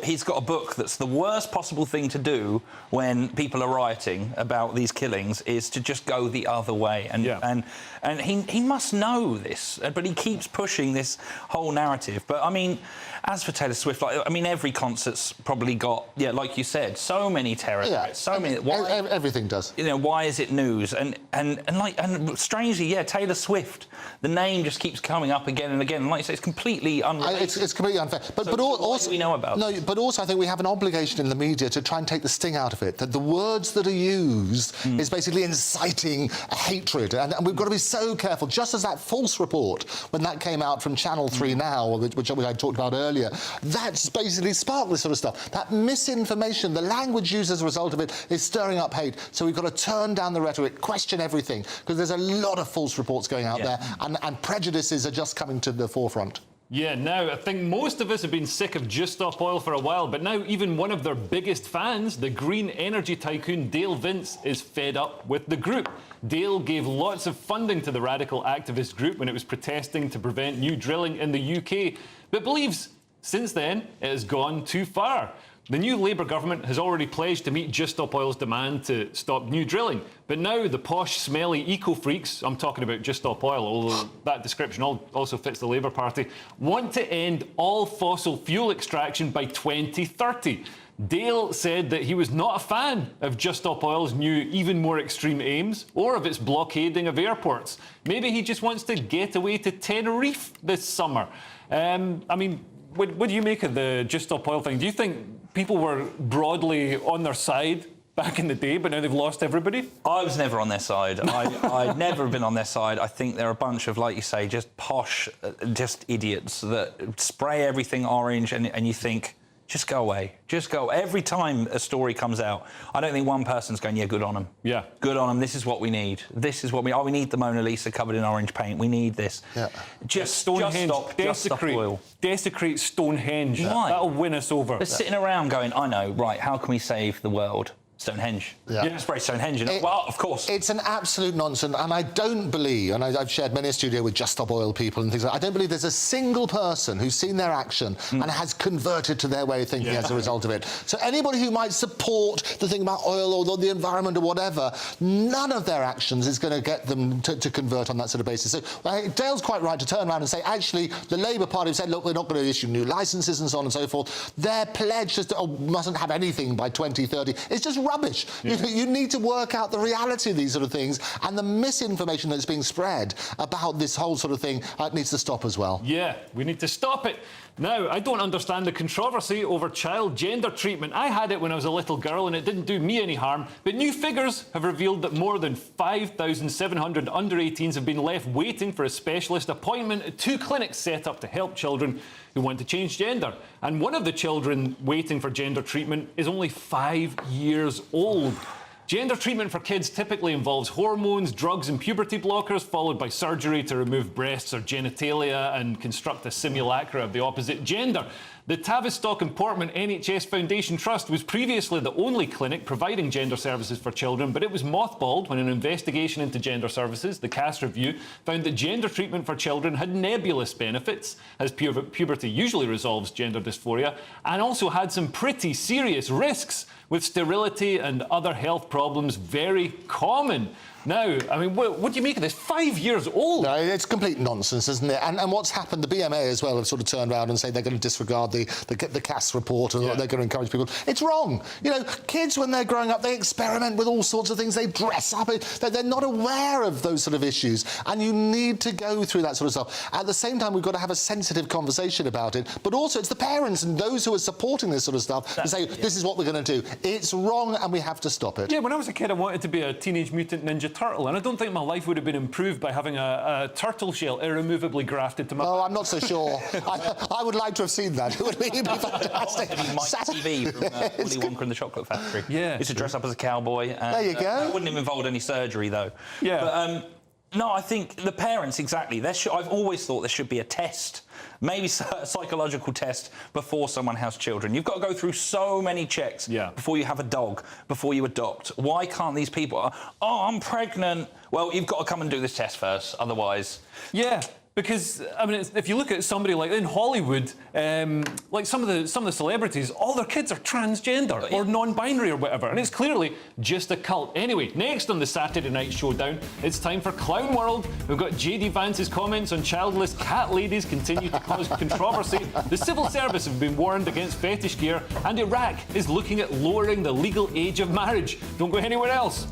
he's got a book that's the worst possible thing to do when people are rioting about these killings is to just go the other way. And he must know this, but he keeps pushing this whole narrative. But I mean, as for Taylor Swift, every concert's probably got, like you said, so many terror threats, so many. Everything does. Why is it news? And strangely, Taylor Swift, the name just keeps coming up again and again. And like you say, it's completely unrelated. It's completely unfair. But also we know about. No, but also I think we have an obligation in the media to try and take the sting out of it. That the words that are used is basically inciting hatred, and we've got to be so careful. Just as that false report when that came out from Channel 3 Now, which I talked about earlier, that's basically sparked this sort of stuff. That misinformation, the language used as a result of it, is stirring up hate. So we've got to turn down the rhetoric, question everything, because there's a lot of false reports going out there, and prejudices are just coming to the forefront. Yeah, now, I think most of us have been sick of Just Stop Oil for a while, but now even one of their biggest fans, the green energy tycoon Dale Vince, is fed up with the group. Dale gave lots of funding to the radical activist group when it was protesting to prevent new drilling in the UK, but believes since then it has gone too far. The new Labour government has already pledged to meet Just Stop Oil's demand to stop new drilling. But now the posh, smelly eco-freaks, I'm talking about Just Stop Oil, although that description also fits the Labour Party, want to end all fossil fuel extraction by 2030. Dale said that he was not a fan of Just Stop Oil's new, even more extreme aims, or of its blockading of airports. Maybe he just wants to get away to Tenerife this summer. What do you make of the Just Stop Oil thing? Do you think people were broadly on their side back in the day, but now they've lost everybody? I was never on their side. I'd never been on their side. I think they're a bunch of, like you say, just posh, just idiots that spray everything orange, and you think, just go away. Just go. Every time a story comes out, I don't think one person's going, good on them. Yeah. Good on them. This is what we need. This is what we... we need the Mona Lisa covered in orange paint. We need this. Yeah. Just stop oil. Desecrate Stonehenge. Why? That'll win us over. They're sitting around going, I know, right, how can we save the world? Stonehenge. Yeah. Spray Stonehenge. Well, of course. It's an absolute nonsense, and I don't believe, and I've shared many a studio with Just Stop Oil people and things like that, I don't believe there's a single person who's seen their action and has converted to their way of thinking as a result of it. So anybody who might support the thing about oil or the environment or whatever, none of their actions is going to get them to convert on that sort of basis. So Dale's quite right to turn around and say, actually, the Labour Party have said, look, we're not going to issue new licences and so on and so forth. Their pledge just mustn't have anything by 2030. It's just rubbish. Yeah. You need to work out the reality of these sort of things, and the misinformation that's being spread about this whole sort of thing needs to stop as well. Yeah, we need to stop it. Now, I don't understand the controversy over child gender treatment. I had it when I was a little girl and it didn't do me any harm, but new figures have revealed that more than 5,700 under-18s have been left waiting for a specialist appointment at 2 clinics set up to help children who want to change gender. And one of the children waiting for gender treatment is only 5 years old. Gender treatment for kids typically involves hormones, drugs and puberty blockers, followed by surgery to remove breasts or genitalia and construct a simulacra of the opposite gender. The Tavistock and Portman NHS Foundation Trust was previously the only clinic providing gender services for children, but it was mothballed when an investigation into gender services, the Cass Review, found that gender treatment for children had nebulous benefits, as puberty usually resolves gender dysphoria, and also had some pretty serious risks, with sterility and other health problems very common. Now, I mean, what do you make of this? 5 years old? No, it's complete nonsense, isn't it? And what's happened, the BMA as well have sort of turned around and say they're going to disregard the Cass report and they're going to encourage people. It's wrong. You know, kids, when they're growing up, they experiment with all sorts of things. They dress up. They're not aware of those sort of issues. And you need to go through that sort of stuff. At the same time, we've got to have a sensitive conversation about it. But also, it's the parents and those who are supporting this sort of stuff who say, this is what we're going to do. It's wrong and we have to stop it. Yeah, when I was a kid, I wanted to be a Teenage Mutant Ninja Turtle, and I don't think my life would have been improved by having a turtle shell irremovably grafted to my... Oh, I'm not so sure. I would like to have seen that. It would be fantastic. Mike TV from Willy Wonka and the Chocolate Factory. Yeah. Used to dress up as a cowboy. And, there you go. It wouldn't have involved any surgery, though. Yeah. No, I think the parents, exactly. I've always thought there should be a test, maybe a psychological test before someone has children. You've got to go through so many checks before you have a dog, before you adopt. Why can't these people... Oh, I'm pregnant. Well, you've got to come and do this test first, otherwise... Yeah. Because, I mean, if you look at somebody like in Hollywood, like some of the celebrities, all their kids are transgender or non-binary or whatever, and it's clearly just a cult. Anyway, next on the Saturday Night Showdown, it's time for Clown World. We've got JD Vance's comments on childless cat ladies continue to cause controversy. The civil service have been warned against fetish gear, and Iraq is looking at lowering the legal age of marriage. Don't go anywhere else.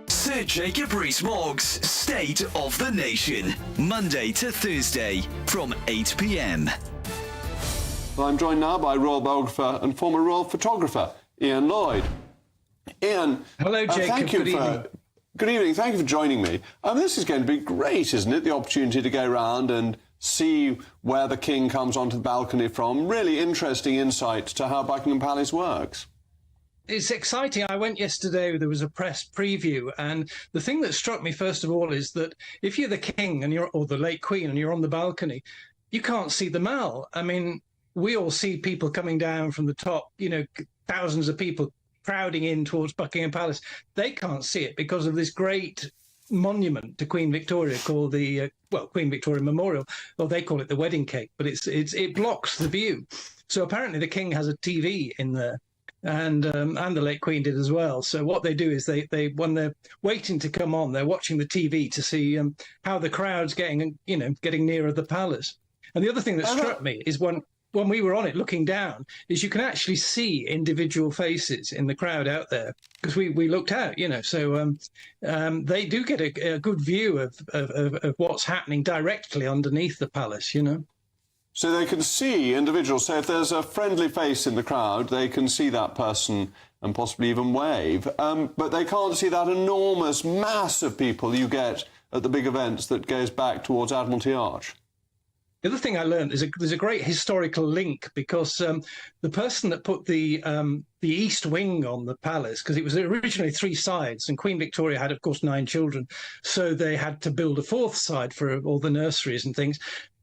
Sir Jacob Rees-Mogg's State of the Nation, Monday to Thursday from 8 p.m. Well, I'm joined now by royal biographer and former royal photographer, Ian Lloyd. Ian, hello, Jacob. Thank you good evening. Thank you for joining me. This is going to be great, isn't it? The opportunity to go around and see where the King comes onto the balcony from. Really interesting insight to how Buckingham Palace works. It's exciting. I went yesterday, there was a press preview, and the thing that struck me first of all is that if you're the King and or the late Queen and you're on the balcony, you can't see the Mall. I mean, we all see people coming down from the top, you know, thousands of people crowding in towards Buckingham Palace. They can't see it because of this great monument to Queen Victoria called the Queen Victoria Memorial, or they call it the wedding cake, but it blocks the view. So apparently the King has a TV in there. And the late Queen did as well. So what they do is they when they're waiting to come on, they're watching the TV to see how the crowd's getting nearer the palace. And the other thing that struck me is when we were on it looking down, is you can actually see individual faces in the crowd out there because we looked out, you know. So they do get a good view of what's happening directly underneath the palace, you know. So they can see individuals. So if there's a friendly face in the crowd, they can see that person and possibly even wave. But they can't see that enormous mass of people you get at the big events that goes back towards Admiralty Arch. The other thing I learned is there's a great historical link because the person that put the east wing on the palace, because it was originally 3 sides, and Queen Victoria had, of course, 9 children, so they had to build a 4th side for all the nurseries and things.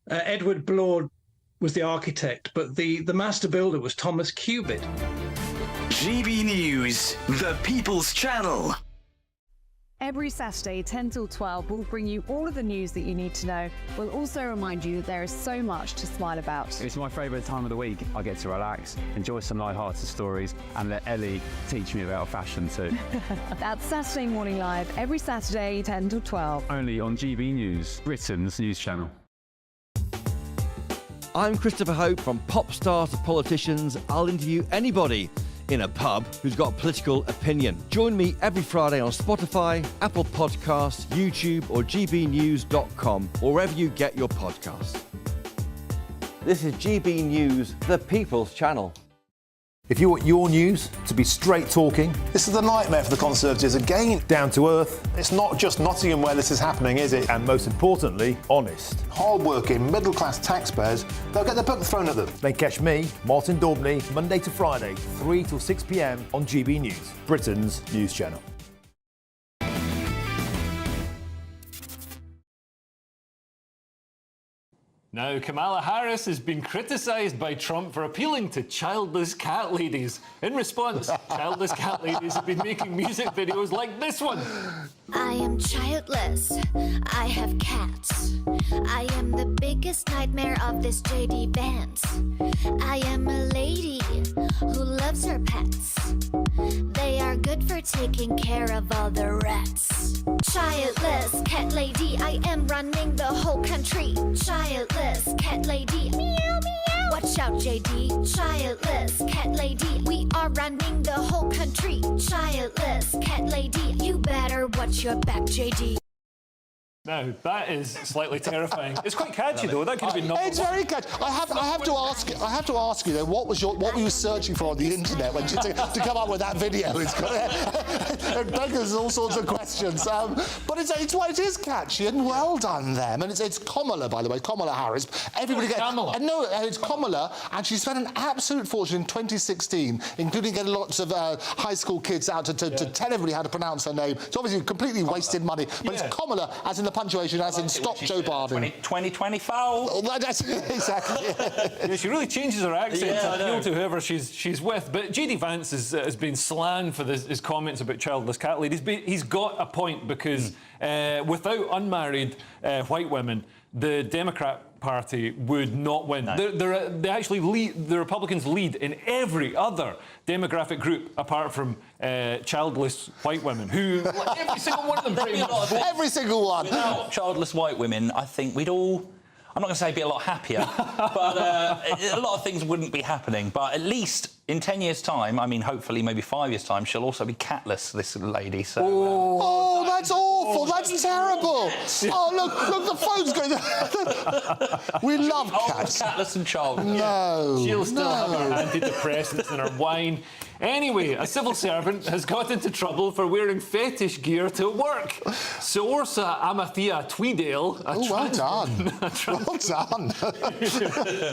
Edward Blord was the architect, but the master builder was Thomas Cubitt. GB News, the People's Channel. Every Saturday, 10 till 12, we'll bring you all of the news that you need to know. We'll also remind you that there is so much to smile about. It's my favourite time of the week. I get to relax, enjoy some light-hearted stories, and let Ellie teach me about fashion too. That's Saturday Morning Live, every Saturday, 10 till 12. Only on GB News, Britain's news channel. I'm Christopher Hope. From pop star to politicians, I'll interview anybody in a pub who's got a political opinion. Join me every Friday on Spotify, Apple Podcasts, YouTube or gbnews.com, or wherever you get your podcasts. This is GB News, the People's Channel. If you want your news to be straight talking, this is a nightmare for the Conservatives again. Down to earth. It's not just Nottingham where this is happening, is it? And most importantly, honest. Hard-working, middle-class taxpayers, they'll get their book thrown at them. Then catch me, Martin Daubney, Monday to Friday, 3 till 6 p.m. on GB News, Britain's news channel. Now, Kamala Harris has been criticised by Trump for appealing to childless cat ladies. In response, childless cat ladies have been making music videos like this one. I am childless. I have cats. I am the biggest nightmare of this JD Vance. I am a lady who loves her pets. They are good for taking care of all the rats. Childless cat lady, I am running the whole country. Childless cat lady, meow meow. Watch out, JD. Childless cat lady, we are running the whole country. Childless cat lady, you better watch your back, JD. Now, that is slightly terrifying. It's quite catchy, though. That could have been number It's very catchy. I have to ask you, though, what were you searching for on the internet when to come up with that video? It beggars all sorts of questions. But it is catchy, and well done, them. And it's Kamala, by the way, Kamala Harris. Everybody Kamala. No, it's Kamala, and she spent an absolute fortune in 2016, including getting lots of high school kids out to tell everybody how to pronounce her name. It's obviously completely wasted money, but it's Kamala, as in the punctuation, as in stop Joe Biden. 2020 foul. That's exactly. Yeah, she really changes her accent Yeah, to appeal to whoever she's with. But JD Vance has been slammed for his comments about childless cat ladies. He's got a point, because without unmarried white women, the Democrat Party would not win. No. They actually lead. The Republicans lead in every other demographic group apart from childless white women, who like, every single one of them pretty much. Every single one. Without childless white women, I think we'd all... I'm not going to say be a lot happier, but a lot of things wouldn't be happening. But at least in 10 years' time, I mean, hopefully maybe 5 years' time, she'll also be catless, this lady. So, oh, that's awful. That's terrible. Oh, look, the phone's going. We love cats. Catless and child. No. She'll still have her antidepressants and her wine. Anyway, a civil servant has got into trouble for wearing fetish gear to work. Saorsa Amathea Tweedale, well done. Well done.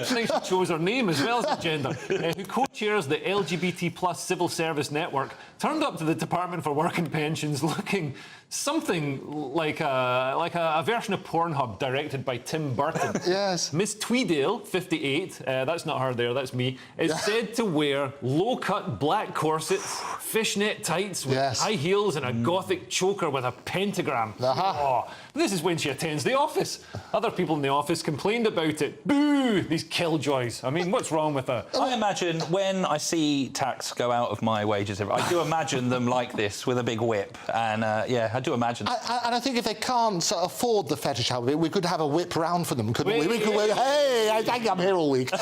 She chose her name as well as the gender, who co-chairs the LGBT plus civil service network, turned up to the Department for Work and Pensions looking something like a version of Pornhub directed by Tim Burton. Yes. Miss Tweedale, 58, that's not her there, that's me, is said to wear low-cut black corsets, fishnet tights with high heels and a gothic choker with a pentagram. Oh, this is when she attends the office. Other people in the office complained about it. Boo! These killjoys. I mean, what's wrong with her? I imagine when I see tax go out of my wages, I do imagine them like this with a big whip, and I do imagine. And I think if they can't afford the fetish habit, we could have a whip round for them, couldn't we? We could, hey, I think I'm here all week.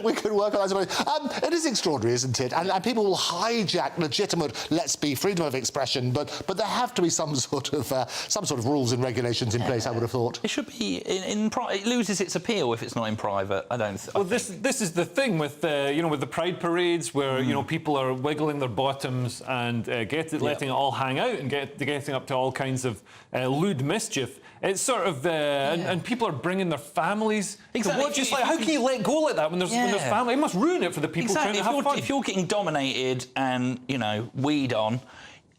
We could work on that. It is extraordinary, isn't it? And people will hijack legitimate, let's be, freedom of expression, but there have to be some sort of rules and regulations in place, I would have thought. It should be it loses its appeal if it's not in private. I don't. Well, this is the thing with with the pride parades where people are wiggling their bottoms and letting it all hang out and getting up to all kinds of lewd mischief. It's sort of and people are bringing their families to watch. It's like, how can you let go like that when there's family? It must ruin it for the people trying to have fun. If you're getting dominated and weed on,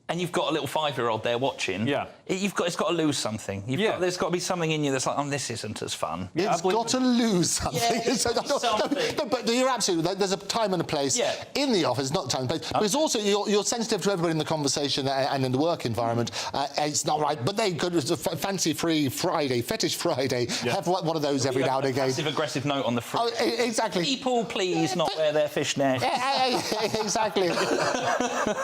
and you've got a little 5-year-old there watching, it's got to lose something. There's got to be something in you that's like, this isn't as fun. It's got to lose something. Yeah, something. No, but you're absolutely. There's a time and a place in the office, not time and place. But it's also you're sensitive to everybody in the conversation and in the work environment. It's not right, but they could fancy-free Friday, fetish Friday. Have one of those every now and again. Passive-aggressive note on the front. Oh, exactly. People, please not wear their fishnet. Exactly.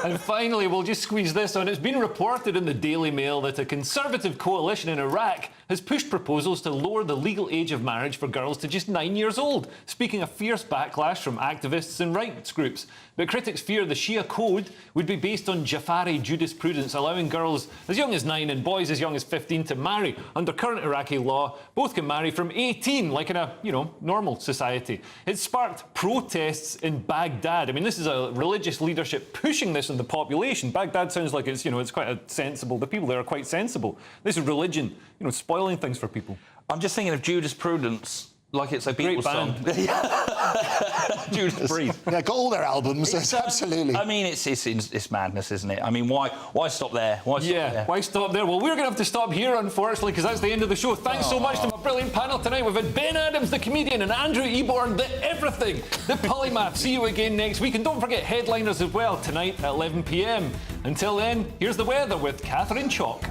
And finally, we'll just squeeze this on. It's been reported in the Daily Mail that a conservative coalition in Iraq has pushed proposals to lower the legal age of marriage for girls to just 9 years old, speaking of fierce backlash from activists and rights groups. But critics fear the Shia code would be based on Jafari jurisprudence, allowing girls as young as 9 and boys as young as 15 to marry. Under current Iraqi law, both can marry from 18, like in a, normal society. It's sparked protests in Baghdad. I mean, this is a religious leadership pushing this on the population. Baghdad sounds like it's, it's quite sensible. The people there are quite sensible. This is religion, spoiling things for people. I'm just thinking of jurisprudence. Like it's a Beatles song. Judas Priest. Got all their albums. Absolutely. I mean, it's madness, isn't it? I mean, why stop there? Why stop there? Well, we're going to have to stop here, unfortunately, because that's the end of the show. Thanks so much to my brilliant panel tonight. We've had Ben Adams, the comedian, and Andrew Eborn, the everything, the polymath. See you again next week. And don't forget headliners as well tonight at 11 p.m. Until then, here's the weather with Catherine Chalk.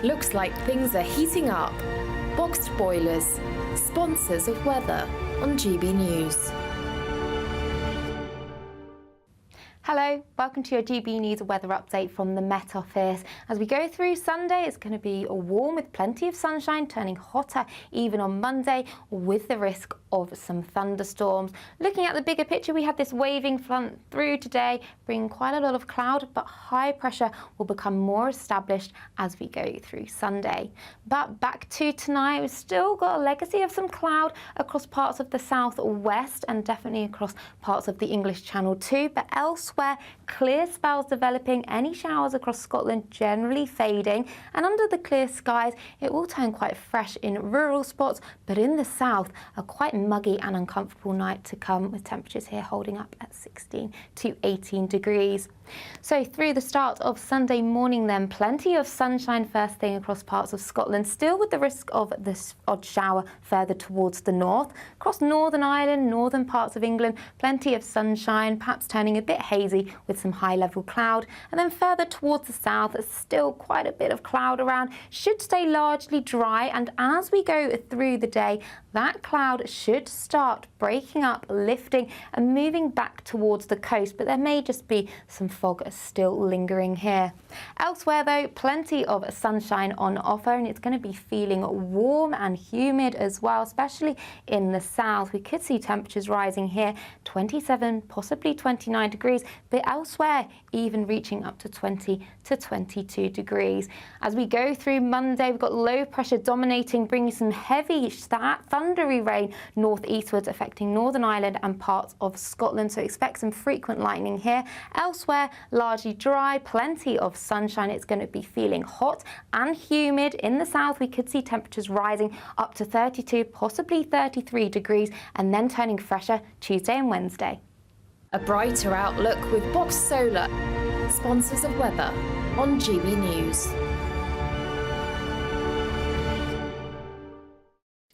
Looks like things are heating up. Boxed boilers, sponsors of weather on GB News. Hello, welcome to your GB News weather update from the Met Office. As we go through Sunday, it's going to be warm with plenty of sunshine, turning hotter even on Monday with the risk of some thunderstorms. Looking at the bigger picture, we had this waving front through today, bringing quite a lot of cloud, but high pressure will become more established as we go through Sunday. But back to tonight, we've still got a legacy of some cloud across parts of the southwest and definitely across parts of the English Channel too. But elsewhere, clear spells developing, any showers across Scotland generally fading, and under the clear skies, it will turn quite fresh in rural spots, but in the south, a quite muggy and uncomfortable night to come, with temperatures here holding up at 16 to 18 degrees. So through the start of Sunday morning then, plenty of sunshine first thing across parts of Scotland, still with the risk of this odd shower further towards the north. Across Northern Ireland, northern parts of England, plenty of sunshine, perhaps turning a bit hazy with some high level cloud. And then further towards the south, there's still quite a bit of cloud around, should stay largely dry, and as we go through the day, that cloud should start breaking up, lifting and moving back towards the coast, but there may just be some fog still lingering here. Elsewhere though, plenty of sunshine on offer, and it's going to be feeling warm and humid as well, especially in the south. We could see temperatures rising here, 27, possibly 29 degrees, but elsewhere even reaching up to 20 to 22 degrees. As we go through Monday, we've got low pressure dominating, bringing some heavy thundery rain northeastwards, affecting Northern Ireland and parts of Scotland, so expect some frequent lightning here. Elsewhere, largely dry, plenty of sunshine. It's going to be feeling hot and humid. In the south, we could see temperatures rising up to 32, possibly 33 degrees, and then turning fresher Tuesday and Wednesday. A brighter outlook with Box Solar, sponsors of weather on GB News.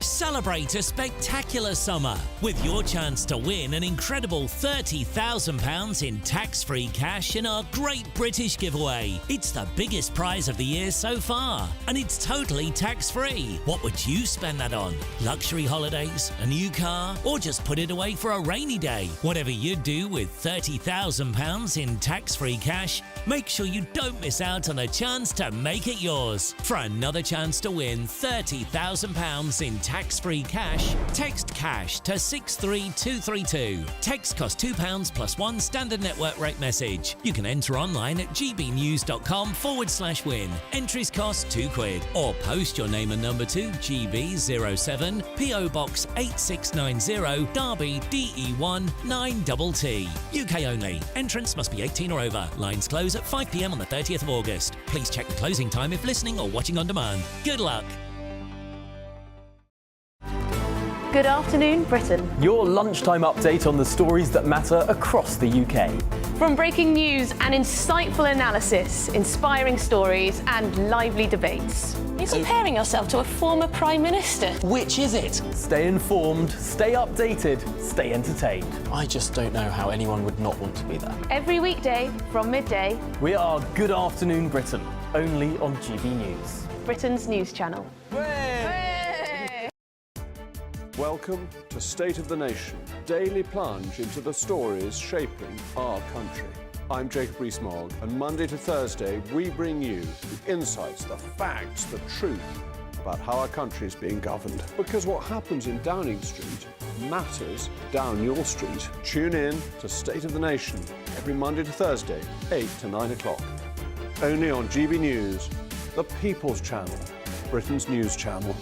Celebrate a spectacular summer with your chance to win an incredible £30,000 in tax-free cash in our Great British Giveaway. It's the biggest prize of the year so far, and it's totally tax-free. What would you spend that on? Luxury holidays, a new car, or just put it away for a rainy day? Whatever you do with £30,000 in tax-free cash, make sure you don't miss out on a chance to make it yours. For another chance to win £30,000 in tax-free cash, text cash to 63232. Text costs £2 plus one standard network rate message. You can enter online at gbnews.com/win. Entries cost £2, or post your name and number to GB07 PO Box 8690 Derby DE1 9TT. UK only. Entrance must be 18 or over. Lines close at 5 p.m. on the 30th of August. Please check the closing time if listening or watching on demand. Good luck. Good afternoon, Britain. Your lunchtime update on the stories that matter across the UK. From breaking news and insightful analysis, inspiring stories and lively debates. You're comparing yourself to a former Prime Minister. Which is it? Stay informed, stay updated, stay entertained. I just don't know how anyone would not want to be there. Every weekday from midday. We are Good Afternoon Britain, only on GB News. Britain's news channel. Welcome to State of the Nation, daily plunge into the stories shaping our country. I'm Jacob Rees-Mogg, and Monday to Thursday we bring you the insights, the facts, the truth about how our country is being governed. Because what happens in Downing Street matters down your street. Tune in to State of the Nation every Monday to Thursday, 8 to 9 o'clock. Only on GB News, the People's Channel, Britain's news channel.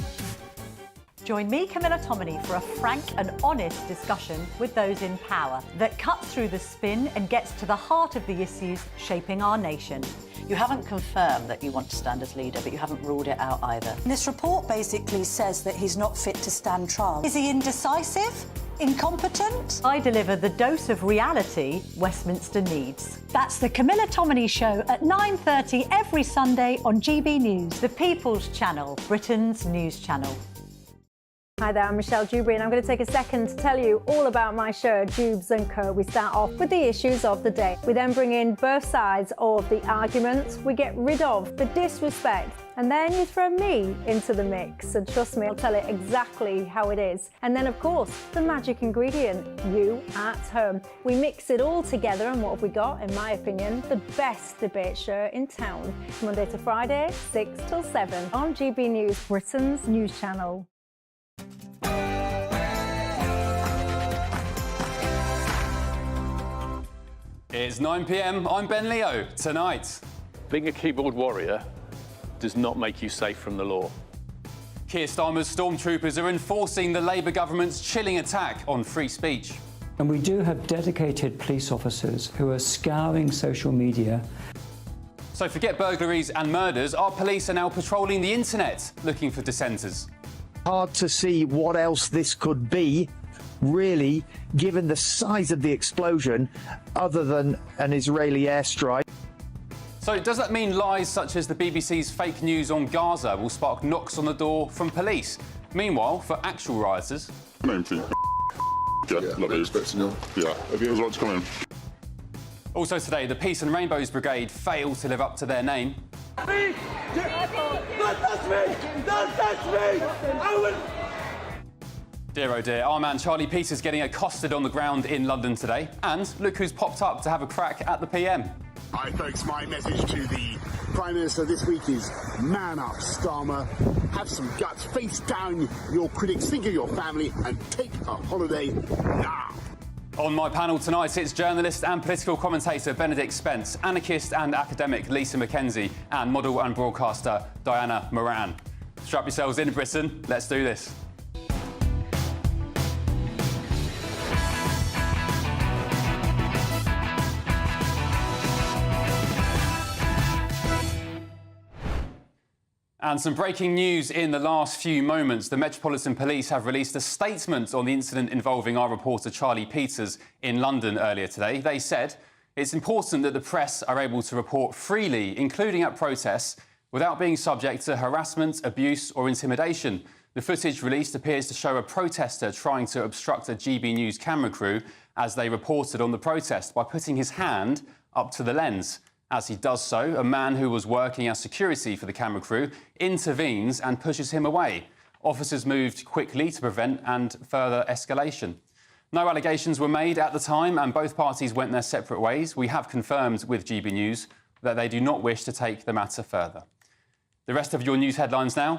Join me, Camilla Tominey, for a frank and honest discussion with those in power that cuts through the spin and gets to the heart of the issues shaping our nation. You haven't confirmed that you want to stand as leader, but you haven't ruled it out either. This report basically says that he's not fit to stand trial. Is he indecisive? Incompetent? I deliver the dose of reality Westminster needs. That's the Camilla Tominey Show at 9:30 every Sunday on GB News. The People's Channel, Britain's news channel. Hi there, I'm Michelle Dewberry, and I'm going to take a second to tell you all about my show, Dubes & Co. We start off with the issues of the day. We then bring in both sides of the argument. We get rid of the disrespect, and then you throw me into the mix. And trust me, I'll tell it exactly how it is. And then, of course, the magic ingredient, you at home. We mix it all together, and what have we got? In my opinion, the best debate show in town. Monday to Friday, 6 till 7 on GB News, Britain's news channel. It's 9 p.m. I'm Ben Leo. Tonight, Being a keyboard warrior does not make you safe from the law. Keir Starmer's stormtroopers are enforcing the Labour government's chilling attack on free speech. And we do have dedicated police officers who are scouring social media. So forget burglaries and murders. Our police are now patrolling the internet looking for dissenters. Hard to see what else this could be, really, given the size of the explosion, other than an Israeli airstrike. So does that mean lies such as the BBC's fake news on Gaza will spark knocks on the door from police? Meanwhile, for actual rioters... Name to you. Yeah, love you. Yeah, have you ever like to come in? Also today, the Peace and Rainbows Brigade failed to live up to their name. Don't touch me! Don't touch me! I will... Dear oh dear, our man Charlie Peters getting accosted on the ground in London today. And look who's popped up to have a crack at the PM. Hi folks, my message to the Prime Minister this week is man up, Starmer. Have some guts, face down your critics, think of your family and take a holiday now. On my panel tonight, it's journalist and political commentator Benedict Spence, anarchist and academic Lisa McKenzie, and model and broadcaster Diana Moran. Strap yourselves in, Britain. Let's do this. And some breaking news in the last few moments. The Metropolitan Police have released a statement on the incident involving our reporter Charlie Peters in London earlier today. They said it's important that the press are able to report freely, including at protests, without being subject to harassment, abuse or intimidation. The footage released appears to show a protester trying to obstruct a GB News camera crew as they reported on the protest by putting his hand up to the lens. As he does so, a man who was working as security for the camera crew intervenes and pushes him away. Officers moved quickly to prevent and further escalation. No allegations were made at the time and both parties went their separate ways. We have confirmed with GB News that they do not wish to take the matter further. The rest of your news headlines now.